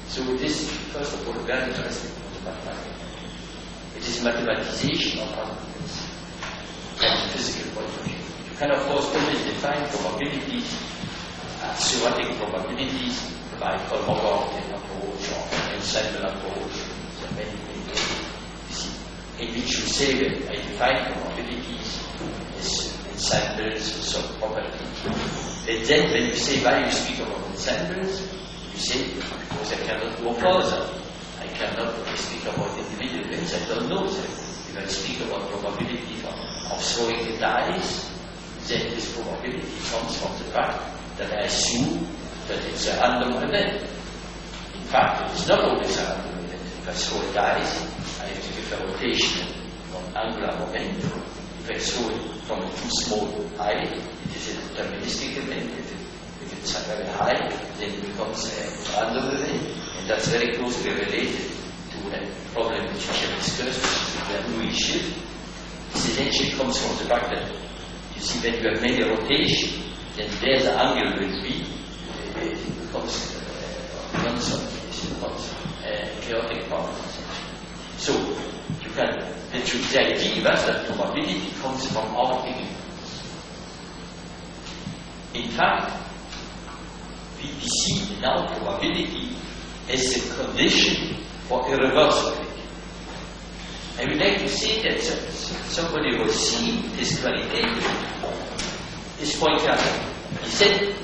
So this is, first of all, very interesting for the mathematics. It is mathematization of arguments from the physical point of view. You can, of course, always define probabilities, theoretic probabilities, by Kolmogorov approach or ensemble approach. There are many things in which you say that I define probabilities as ensembles, so property. But then when you say why you speak about ensembles, you say because I cannot go further. I cannot speak about individual things, I don't know them. If I speak about probability of throwing the dice, then this probability comes from the fact that I assume that it's a random event. In fact, it is not always a random event. If I throw a dice, I have to give a rotation on angular momentum. If I throw it from a too small height, it is a deterministic event. If it's very high, then it becomes a random event. And that's very closely related to a problem which we have discussed, which is the Louis shift. This essentially comes from the fact that, you see, when you have many rotations, then there the angle will be, it becomes constant, it becomes chaotic problem. So, you can, the idea was that probability comes from our ignorance. In fact, we see now probability as a condition for irreversibility. I would like to say that somebody who has seen this qualitative is pointing out. He said,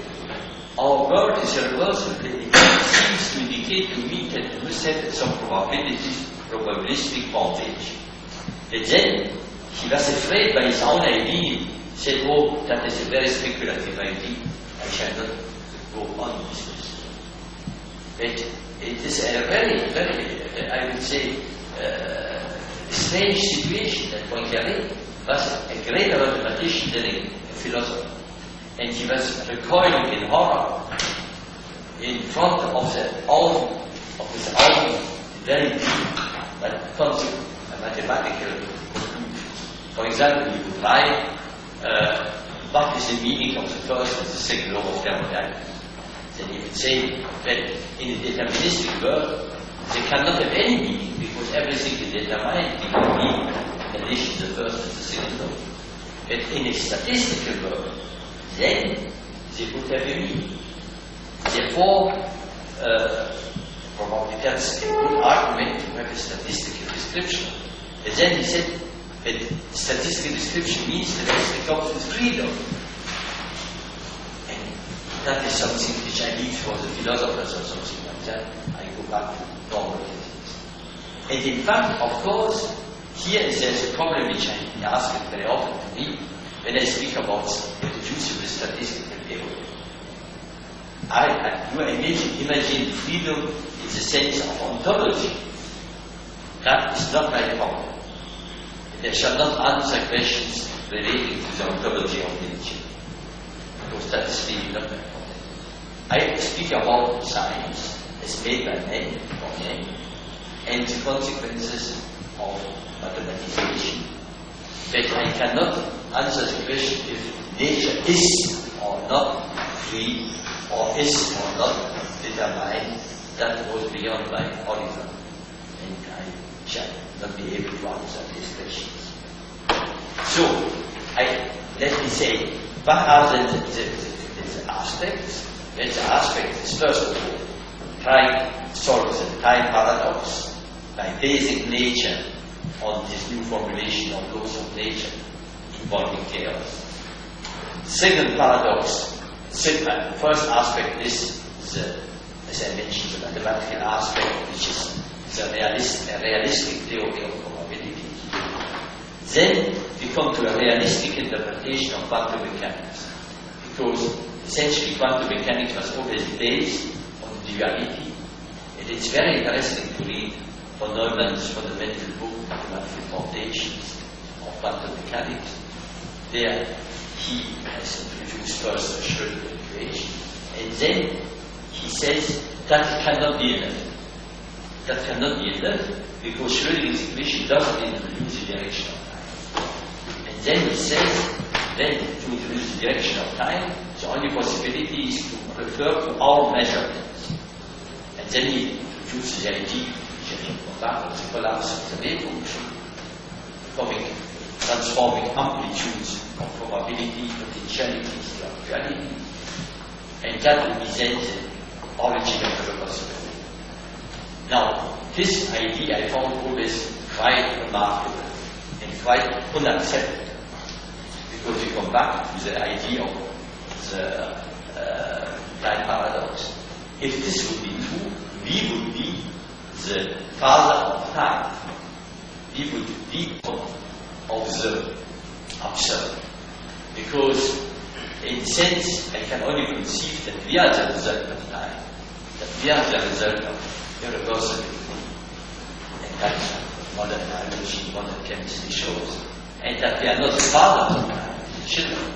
our world is reversible. It seems to indicate to me that it must have some probabilistic foundation. But then he was afraid by his own idea. He said, oh, that is a very speculative idea. I shall not go on with this. But it is a very, very, I would say, strange situation that Poincaré was a greater mathematician than a philosopher. And he was recoiling in horror in front of his own very deep but mathematical conclusions. For example, he would write, what is the meaning of the first and the second law of thermodynamics? Then he would say that in a deterministic world, they cannot have any meaning because everything is determined can be in addition to the first and the second law. But in a statistical world, then they would have a meaning. Therefore, probably that's a good argument to have a statistical description. But then he said that statistical description means that it comes with freedom. And that is something which I leave for the philosophers or something like that. I go back to normal physics. And in fact, of course, here there's a problem which I ask it very often to me when I speak about reducible statistical theory. You imagine freedom in the sense of ontology. That is not my problem. I shall not answer questions relating to the ontology of nature, because that is really not my problem. I speak about science as made by men or men, and the consequences of mathematization. But I cannot answer the question if nature is or not free, or is or not determined. That goes beyond my horizon, and I shall not be able to answer these questions. So, let me say, what are the aspects? The aspect is first of all, trying to solve the time paradox by basing nature on this new formulation of laws of nature involving chaos. Second paradox, first aspect is as I mentioned, the mathematical aspect, which is the realistic theory of probability. Then we come to a realistic interpretation of quantum mechanics, because essentially quantum mechanics was always based on duality. And it's very interesting to read von Neumann's fundamental book, Mathematical Foundations of Quantum Mechanics. There he has introduced first the Schrödinger equation, and then he says that cannot be enough. That cannot be enough because Schrödinger's equation doesn't introduce the direction of time. And then he says, then to introduce the direction of time, the only possibility is to refer to our measurements. And then he introduces the idea, which I can come back, of the collapse of the wave function, transforming amplitudes of probability, potentialities to actuality. And that represents the origin of the reversibility. Now, this idea I found always quite remarkable and quite unacceptable, because we come back to the idea of the time paradox. If this would be true, we would be the father of time. We would be of the absurd. Because in a sense, I can only conceive that we are the result of time, that we are the result of irreversibility. And that's what modern biology, modern chemistry shows. And that we are not the fathers of time, the children.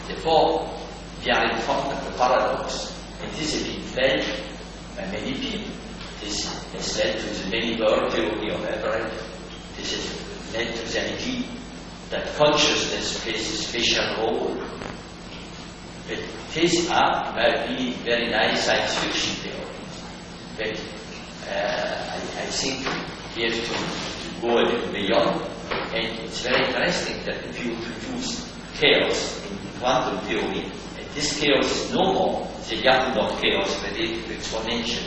Therefore, we are in front of a paradox. And this has been felt by many people. This has led to the many world theory of Everett. This has led to the idea that consciousness plays a special role. But these are, in my opinion, very nice science fiction theories. But I think we have to go a little beyond. And it's very interesting that if you introduce chaos in quantum theory, and this chaos is no more the Lyapunov chaos related to exponential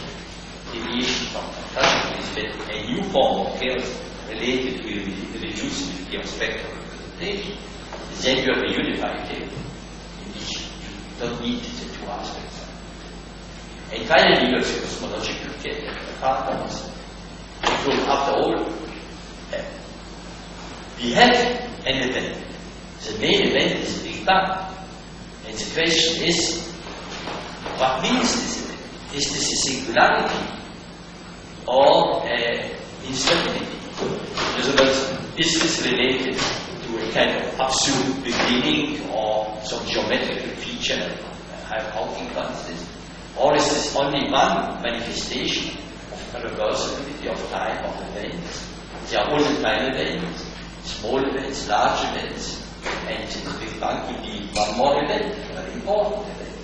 deviation from fantastically, but a new form of chaos related to the reducibility of spectral representation. Then you have a unified theory in which you don't need the two aspects. And finally, there's a cosmological paradox. Because after all, we have an event. The main event is the Big Bang. And the question is, what means this event? Is this a singularity or instability? In other words, is this related to a kind of absolute beginning or some geometrical feature, how constants? Or is this only one manifestation of a reversibility of time, of events? There are all the time events, small events, large events, and the Big Bang will be one more event, a very important event,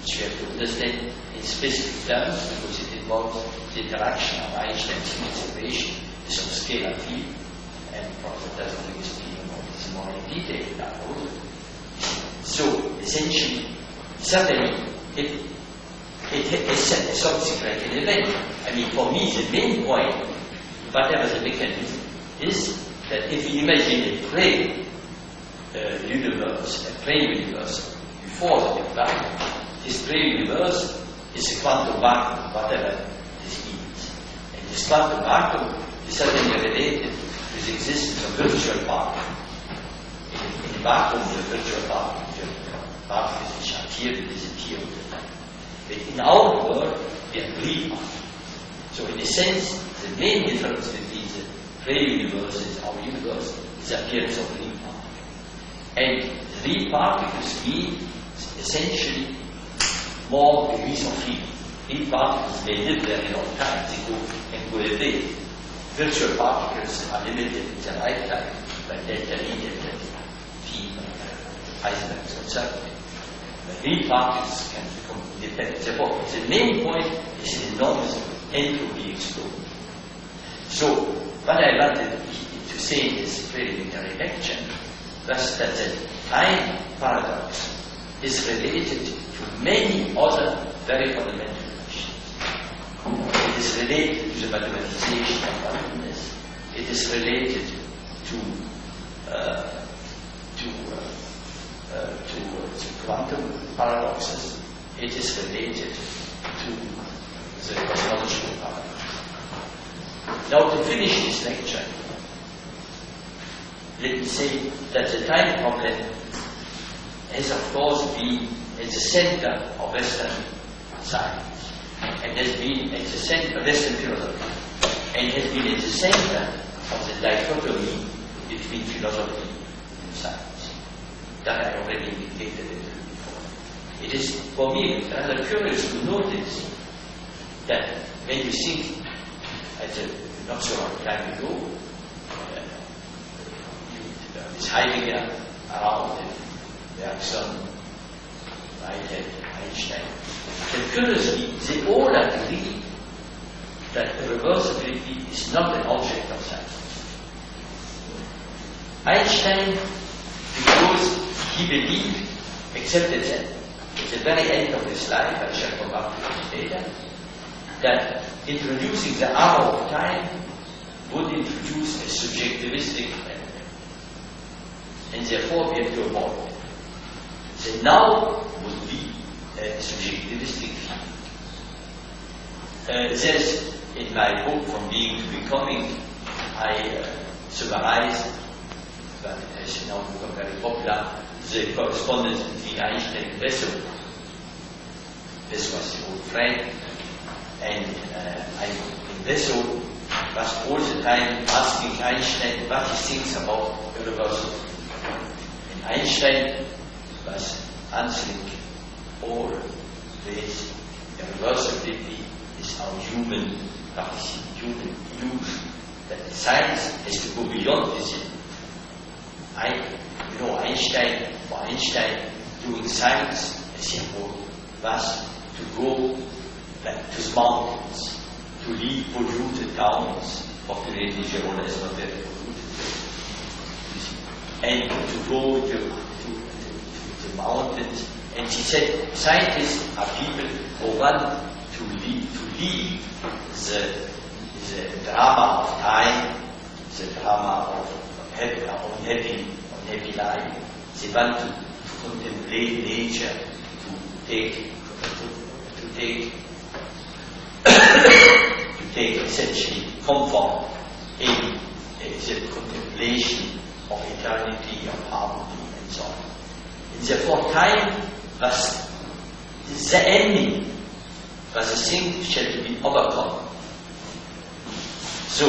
which we have to understand in specific terms because it involves the interaction of Einstein's equation with some scalar field, and Professor doesn't explain this more in detail now. So essentially, certainly, it is something like an event. I mean, for me, the main point, whatever the mechanism, is that if you imagine a pre-universe before the Big Bang, this pre-universe is a quantum vacuum, whatever this means. And this quantum vacuum is certainly related to the existence of virtual particles. In the vacuum, the virtual particles which appear and disappear all the time. But in our world, we have real particles. So in a sense, the main difference between the pre-universe and our universe is the appearance of real particles. And the real particles mean essentially more degrees of freedom. Real particles may live there a long time, they go and go away. Virtual particles are limited in their lifetime by delta E, delta T, Heisenberg's uncertainty. But real particles can become independent. Therefore, the main point is an enormous entropy explosion. So, what I wanted to say in this preliminary lecture was that the time paradox is related to many other very fundamental questions. It is related to the mathematization of randomness. It is related to quantum paradoxes. It is related to the cosmological paradox. Now, to finish this lecture, let me say that the time problem has, of course, been at the center of Western science, and has been at the center of Western philosophy, and has been at the center of the dichotomy between philosophy and science. That I already indicated before. It is, for me, rather curious to notice that when you think at a not so long time ago, this Heidegger around Bergson, Whitehead, Einstein, and curiously, they all agree that reversibility is not an object of science. Einstein, because he believed, accepted that at the very end of his life, I shall come back to this later, that introducing the arrow of time would introduce a subjectivistic element. And therefore we have to avoid it. The now would be a subjectivistic field. There's, in my book, From Being to Becoming, I summarized, but as now become very popular, the correspondence between Einstein and Bessel. This was the old friend, and Bessel was all the time asking Einstein what he thinks about reversibility. And Einstein was answering all this. Reversibility is our human illusion, that science has to go beyond this. For Einstein, doing science, as he was to go like to the mountains, to leave polluted towns, fortunately Girona is not very polluted, and to go to the mountains. And he said, scientists are people who want to leave the drama of time, the drama of unhappy life. They want to contemplate nature, to take essentially comfort in the contemplation of eternity, of harmony, and so on. And therefore, time was the enemy, was a thing which had to be overcome. So,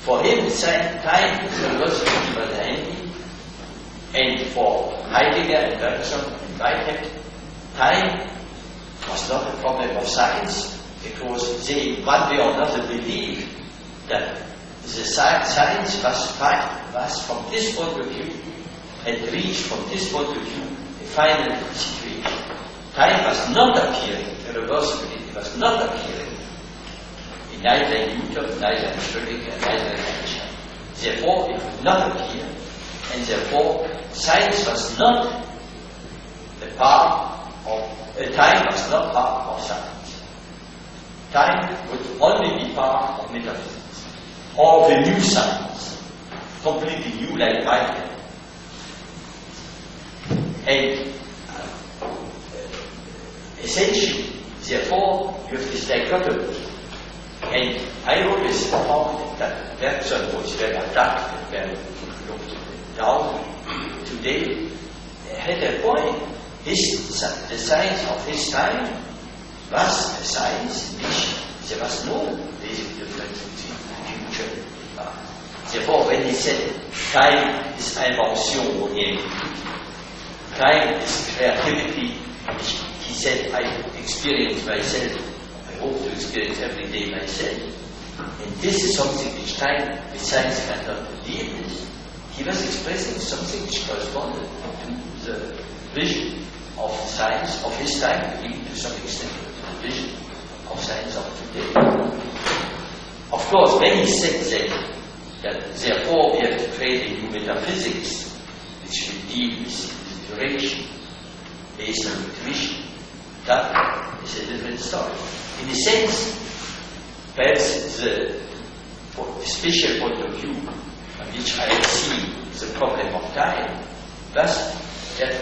for him, time is the enemy, and for Heidegger and Bergson and Whitehead, time was not a problem of science, because they, one way or another, believed that the science was from this point of view, had reached from this point of view a final situation. Time was not appearing, irreversibility was not appearing in neither in Newton, neither in Schrödinger, neither in Einstein. Therefore, it would not appear, and therefore, science was not a part of, time was not part of science. Time would only be part of metaphysics, or the new science, completely new like Whitehead. And essentially, therefore, you have this dichotomy. And I always found that Bergson was very attacked and very looked down today, had a point. The science of his time was a science in which there was no basic difference between future and past. Therefore, when he said time is invention oriented, time is creativity, which he said I experience myself, I hope to experience every day myself, and this is something which science cannot deal with. He was expressing something which corresponded to the vision of science of his time, even to some extent to the vision of science of today. Of course, when he said that therefore we have to create a new metaphysics which will deal with duration based on intuition, that is a different story. In a sense, perhaps the special point of view on which I see the problem of time was that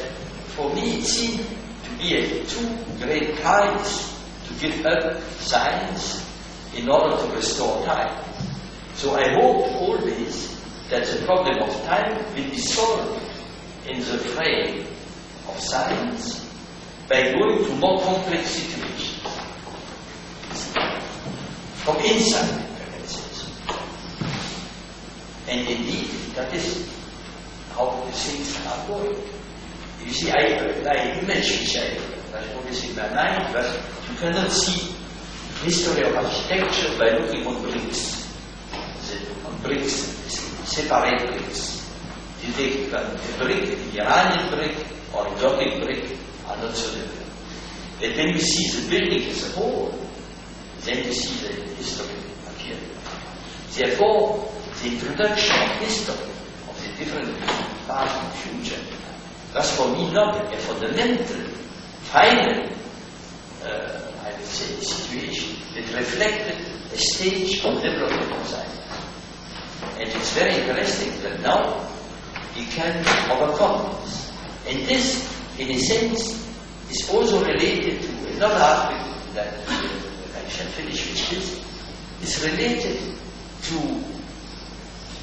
for me it seemed to be two great tides to give up science in order to restore time. So I hope always that the problem of time will be solved in the frame of science by going to more complex situations. From inside, I can say. And indeed, that is how the things are going. You see, my image which I was always in my mind was you cannot see history of architecture by looking on bricks. On bricks, separate bricks. You take a brick, the Iranian brick or a Gothic brick are not so different. But when you see the building as a whole, then you see the history appearing. Therefore, the introduction of history, of the different past and future, was for me not a fundamental, final, I would say, situation that reflected a stage of development of science. And it's very interesting that now we can overcome this. And this, in a sense, is also related to another aspect that I shall finish, which is related to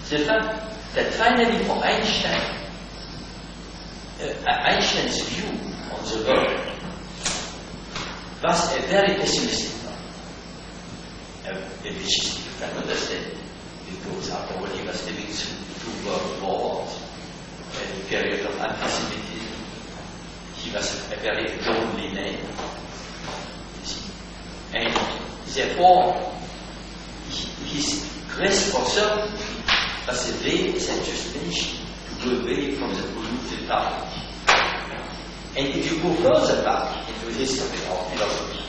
the fact that finally for Einstein, Einstein's view on the world was a very pessimistic one, which you can understand, because after all he was living through 2 world wars, a period of anti-Semitism. He was a very lonely man, you see. And therefore, his quest for certainty was a way, as I just mentioned, to go away from the polluted dark. And if you go further back into history or philosophy,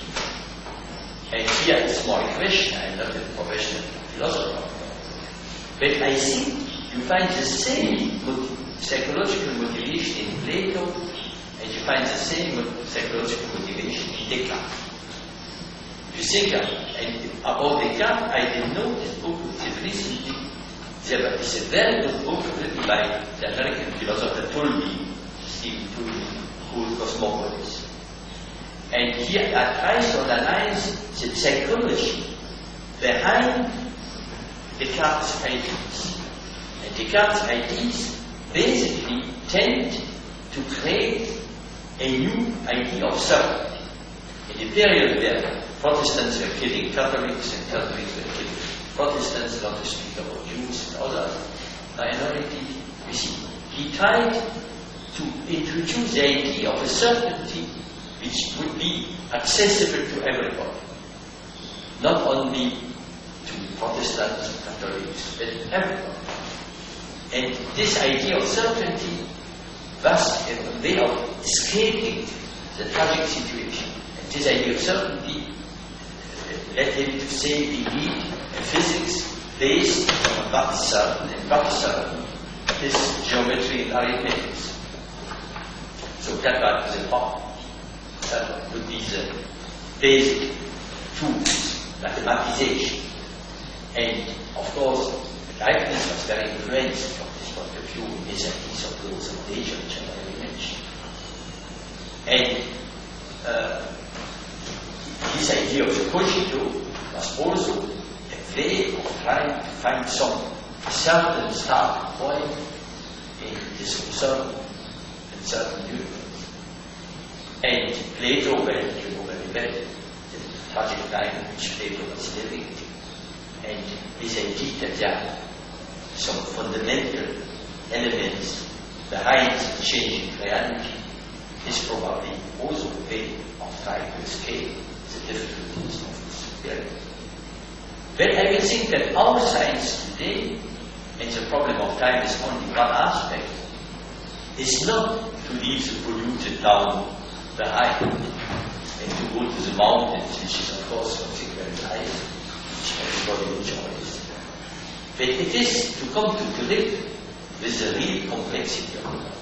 and here it's more a question, I'm not a professional philosopher, but I think you find the same psychological motivation in Plato, and you find the same psychological motivation in Descartes. You think about Descartes, I did know this book recently. It's a very good book written by the American philosopher Stephen Tooley, called Cosmopolis. And here I try to analyze the psychology behind Descartes' ideas. And Descartes' ideas basically tend to create a new idea of certainty. In a period where Protestants were killing Catholics and Catholics were killing Protestants, not to speak about Jews and other minorities, you see, he tried to introduce the idea of a certainty which would be accessible to everybody, not only to Protestants and Catholics, but everybody. And this idea of certainty was a way of escaping the tragic situation. And this idea of certainty led him to say we need a physics based on what is certain, and what is certain is geometry and arithmetic. So that was the part. That would be the basic tools, mathematization. And of course, Leibniz was very influenced from this point of view in his ideas of laws of nature, which I already mentioned. And this idea of the cogito was also a way of trying to find some certain starting point in this certain universe. And Plato, well, you know very well, the tragic time in which Plato was living, and this idea that there are some fundamental elements behind the changing reality is probably also a way of trying to escape the difficulties of this period. But I will think that our science today, and the problem of time is only one aspect, is not to leave the polluted down behind and to go to the mountains, which is of course something very nice, which everybody enjoys. But it is to come to grip with the real complexity of life.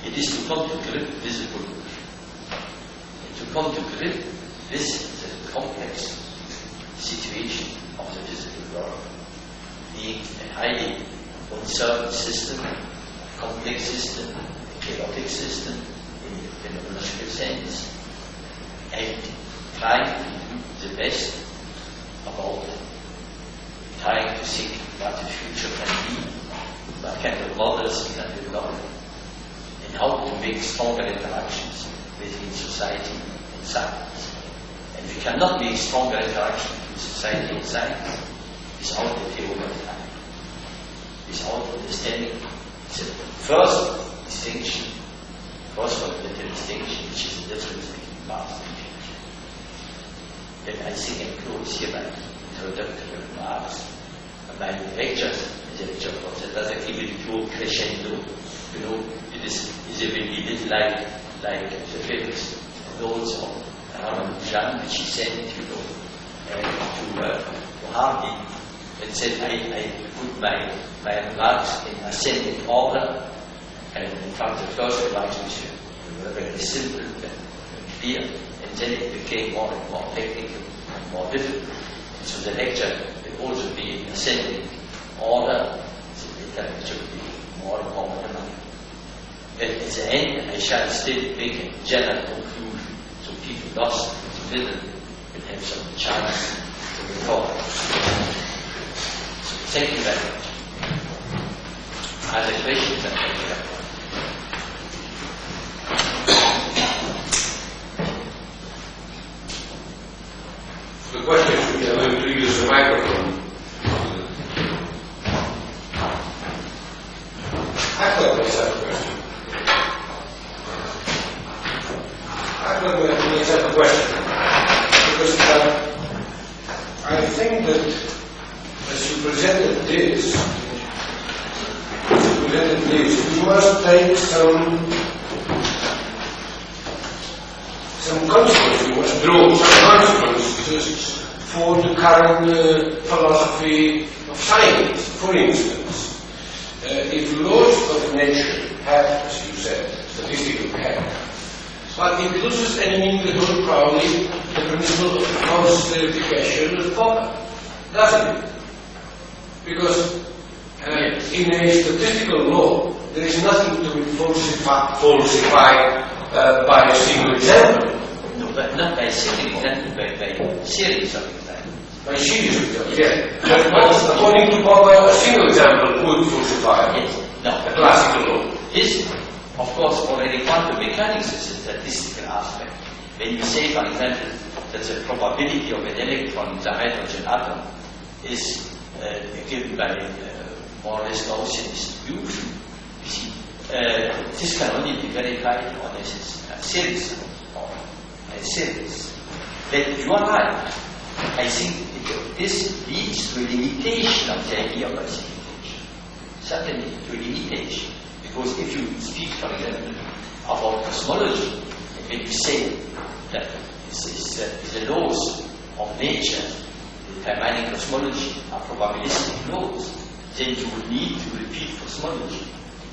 It is to come to grip with the pollution. And to come to grip with the complex situation of the physical world, being a highly uncertain system, a complex system, a chaotic system in the phenomenological sense, and trying to do the best about trying to think what the future can be, what kind of models we can develop, and how to make stronger interactions between society and science. And we cannot make stronger interactions between society and science without the theory of time, without understanding the first distinction, first fundamental distinction, which is the difference between past and future. Then I think I close here my introductory remarks. My lectures, the lecture of the doesn't even go crescendo. You know, it will be a bit like the famous notes of Jean, which he sent, you know, to Hardy, and said, I put my remarks in ascending order, and in fact the first remarks were very simple and clear, and then it became more and more technical and more difficult. And so the lecture will also be in ascending order, so the lecture will be more and more mathematical. But at the end, I shall still make a general conclusion, so people lost in the middle will have some chance to recover. So thank you very much. Other questions? The question should be going to use the microphone. I thought myself a question. I thought myself a question. Because I think that as you presented this, you must take some consequences, you must draw some consequences for the current philosophy of science. For instance, if laws of nature have, as you said, statistical power, but it loses any meaning probably the principle of cause verification of Popper, doesn't it? Because in a statistical law, there is nothing to be falsified by a single example. No, but not by single example, by series of examples. By series of examples, yeah. But according to Popper, a single example would falsify. Yes. No. A classical law. This, of course, already quantum mechanics is a statistical aspect. When you say, for example, that the probability of an electron in the hydrogen atom is given by more or less Gaussian distribution, you see, this can only be verified on a series or a series. But you are right. I think this leads to a limitation of the idea of classification. Certainly to a limitation. Because if you speak, for example, about cosmology, when you say that the laws of nature determining cosmology are probabilistic laws, then you would need to repeat cosmology.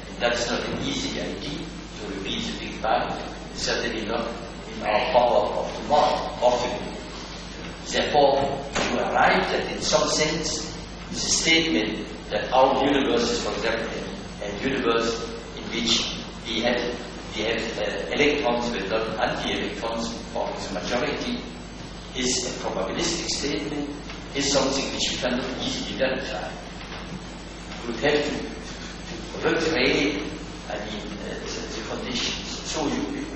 And that's not an easy idea to repeat the Big Bang. It's certainly not in our power of tomorrow, often. Therefore, you are right that in some sense, it's a statement that our universe is, for example, a universe in which we have electrons but not anti-electrons forming the majority, is a probabilistic statement, is something which we cannot easily verify. We would have to recreate, the conditions. So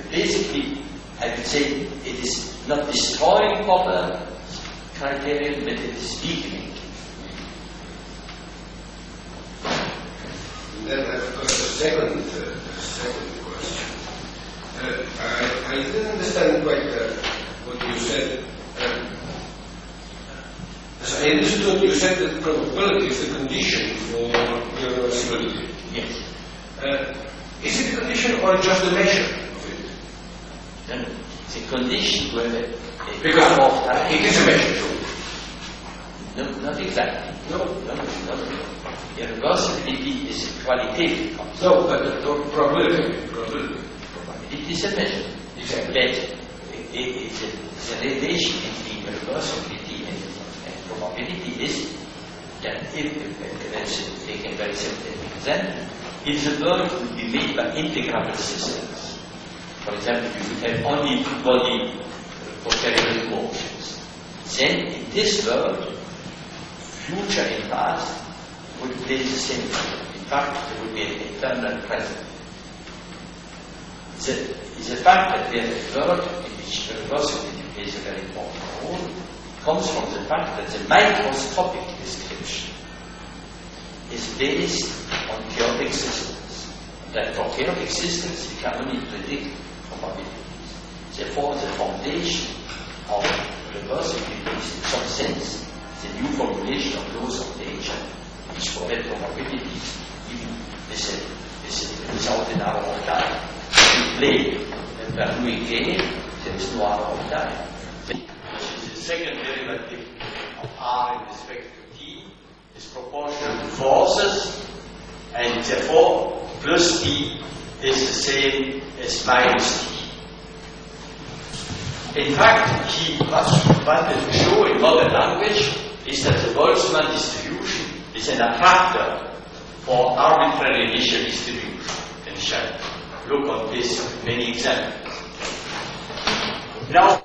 basically, I would say it is not destroying Popper criterion, but it is weakening. Then I've got a second question. I didn't understand quite what you said. As I understood, you said that probability is the condition for reversibility. Yes. Is it a condition or just a measure of it? No, it's a condition where because it is a measure too. No, not exactly. No. Reversibility is a qualitative concept. No, but probability. It is a measure. Exactly. But it's a relation between reversibility and probability is that if, let's take a very simple example, if the world would be made by integrable systems, for example, you would have only two-body potential motions, then in this world, future and past would play the same role. In fact, there would be an eternal present. The fact that we have a world in which reversibility plays a very important role comes from the fact that the microscopic description is based on chaotic systems. That for chaotic systems we can only predict probabilities. Therefore, the foundation of reversibility is in some sense the new formulation of laws of nature, which forbid probabilities, even without an hour of time. To play a Bernoulli game, there is no hour of time. Which is the second derivative of R in respect to T, is proportional to forces, and therefore plus T is the same as minus T. In fact, what he wanted to show in modern language is that the Boltzmann distribution is an attractor for arbitrary initial distribution. And we shall look on this many examples. Now,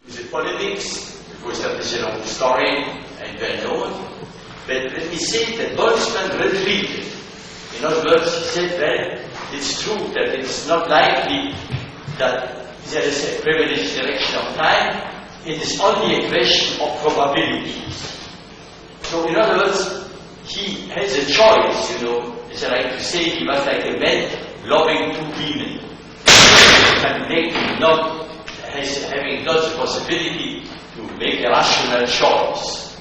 to the politics, because that is a long story and well known, but let me say that Boltzmann retreated. In other words, he said, well, it's true that it's not likely that there is a privileged direction of time. It is only a question of probabilities. So, in other words, he has a choice, as I like to say, he was like a man loving two women. And having not the possibility to make a rational choice.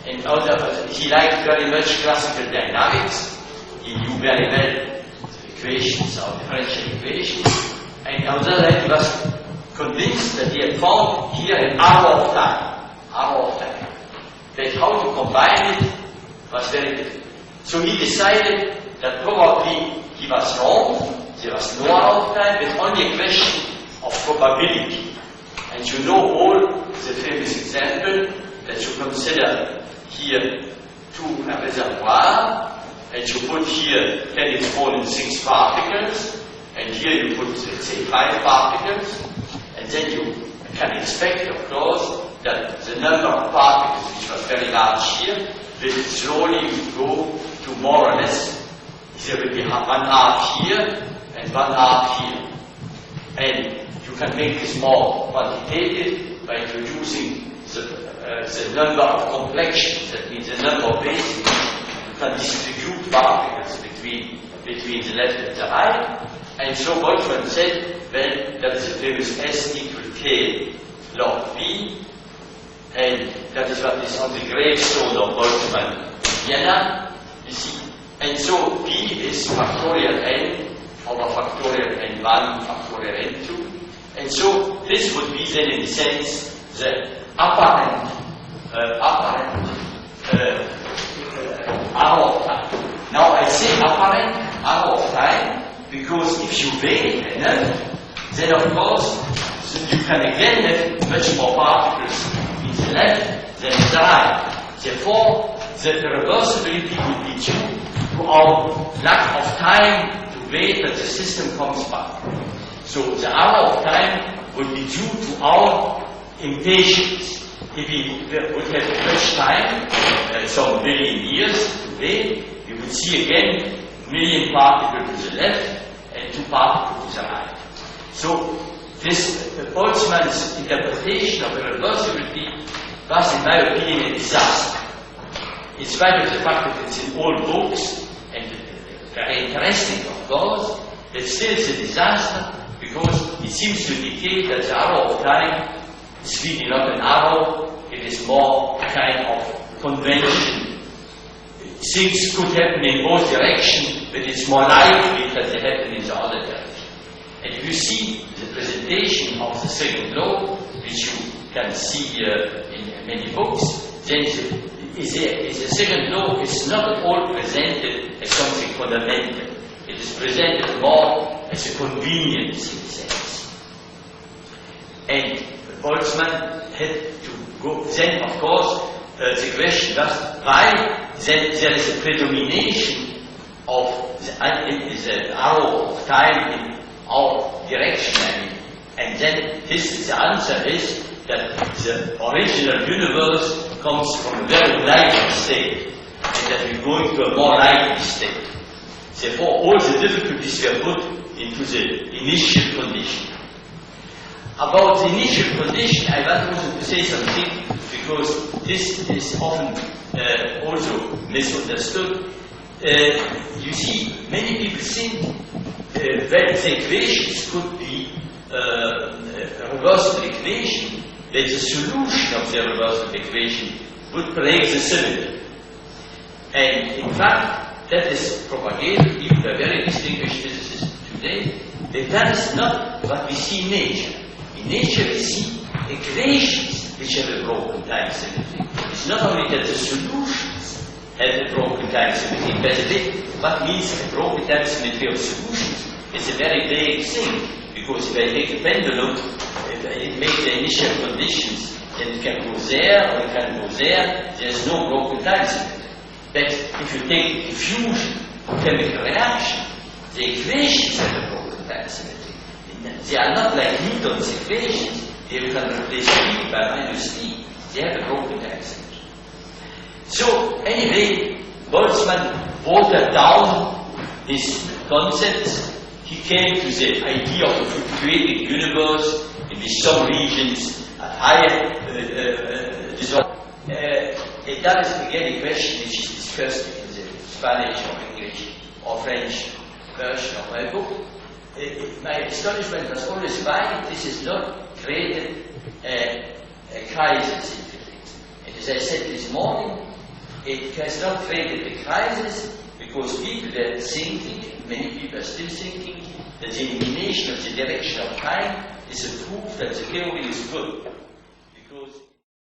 In other words, he liked very much classical dynamics. He knew very well the equations, or differential equations. And on the other hand, he was convinced that he had found here an hour of time. But how to combine it was very difficult. So he decided that probably he was wrong, there was no hour of time, but only a question of probability. And you know all the famous example that you consider here two reservoirs, and you put here 10 in 6 particles, and here you put, let's say, 5 particles, and then you can expect, of course, that the number of particles, which was very large here, will slowly go to more or less, there will be 1/2 here and 1/2 here. And you can make this more quantitative by introducing the number of complexions, that means the number of bases. You can distribute particles between the left and the right. And so Boltzmann said, well, that there is S equal K log B, and that is what is on the gravestone of Boltzmann in Vienna, you see. And so B is factorial n over factorial n1 factorial n2. And so this would be then, in a sense, the apparent arrow of time. Now I say apparent arrow of time because if you wait enough, then of course you can again have much more particles in the left than in the right. Therefore, the reversibility would be due to our lack of time to wait that the system comes back. So the arrow of time would be due to our impatience. If we would have much time, some billion years to wait, we would see again million particles to the left and 2 particles to the right. So this Boltzmann's interpretation of reversibility was, in my opinion, a disaster. In spite of the fact that it's in all books, and very interesting of course, but still it's a disaster because it seems to indicate that the arrow of time is really not an arrow, it is more a kind of convention. Things could happen in both directions, but it's more likely that they happen in the other direction. And if you see the presentation of the second law, which you can see in many books, then the second law is not at all presented as something fundamental. It is presented more as a convenience in a sense. And Boltzmann had to go, then of course, the question was why then there is a predomination of the arrow of time in our direction. And then the answer is that the original universe comes from a very lively state, and that we go into a more lively state. Therefore, all the difficulties were put into the initial condition. About the initial condition, I want also to say something, because this is often also misunderstood. You see, many people think that the equations could be a reversible equation, that the solution of the reversible equation would break the symmetry. And in fact, that is propagated even by very distinguished physicists today, that is not what we see in nature. In nature we see equations which have a broken time symmetry. It's not only that the solutions have a broken time symmetry, by the way, what means a broken time symmetry of solutions is a very vague thing, because if I take a pendulum, it makes the initial conditions, then it can go there or it can go there, there's no broken time symmetry. But if you take diffusion, chemical reaction, the equations have a broken time symmetry. They are not like Newton's equations, they can replace P by minus T. They have a broken time symmetry. So, anyway, Boltzmann watered down his concepts. He came to the idea of a fluctuating universe in which some regions at higher and that is again a question which is discussed in the Spanish or English or French version of my book. My astonishment was always why this is not created a crisis in physics. And as I said this morning, it has not created a crisis because people are thinking, many people are still thinking, that the elimination of the direction of time is a proof that the theory is good.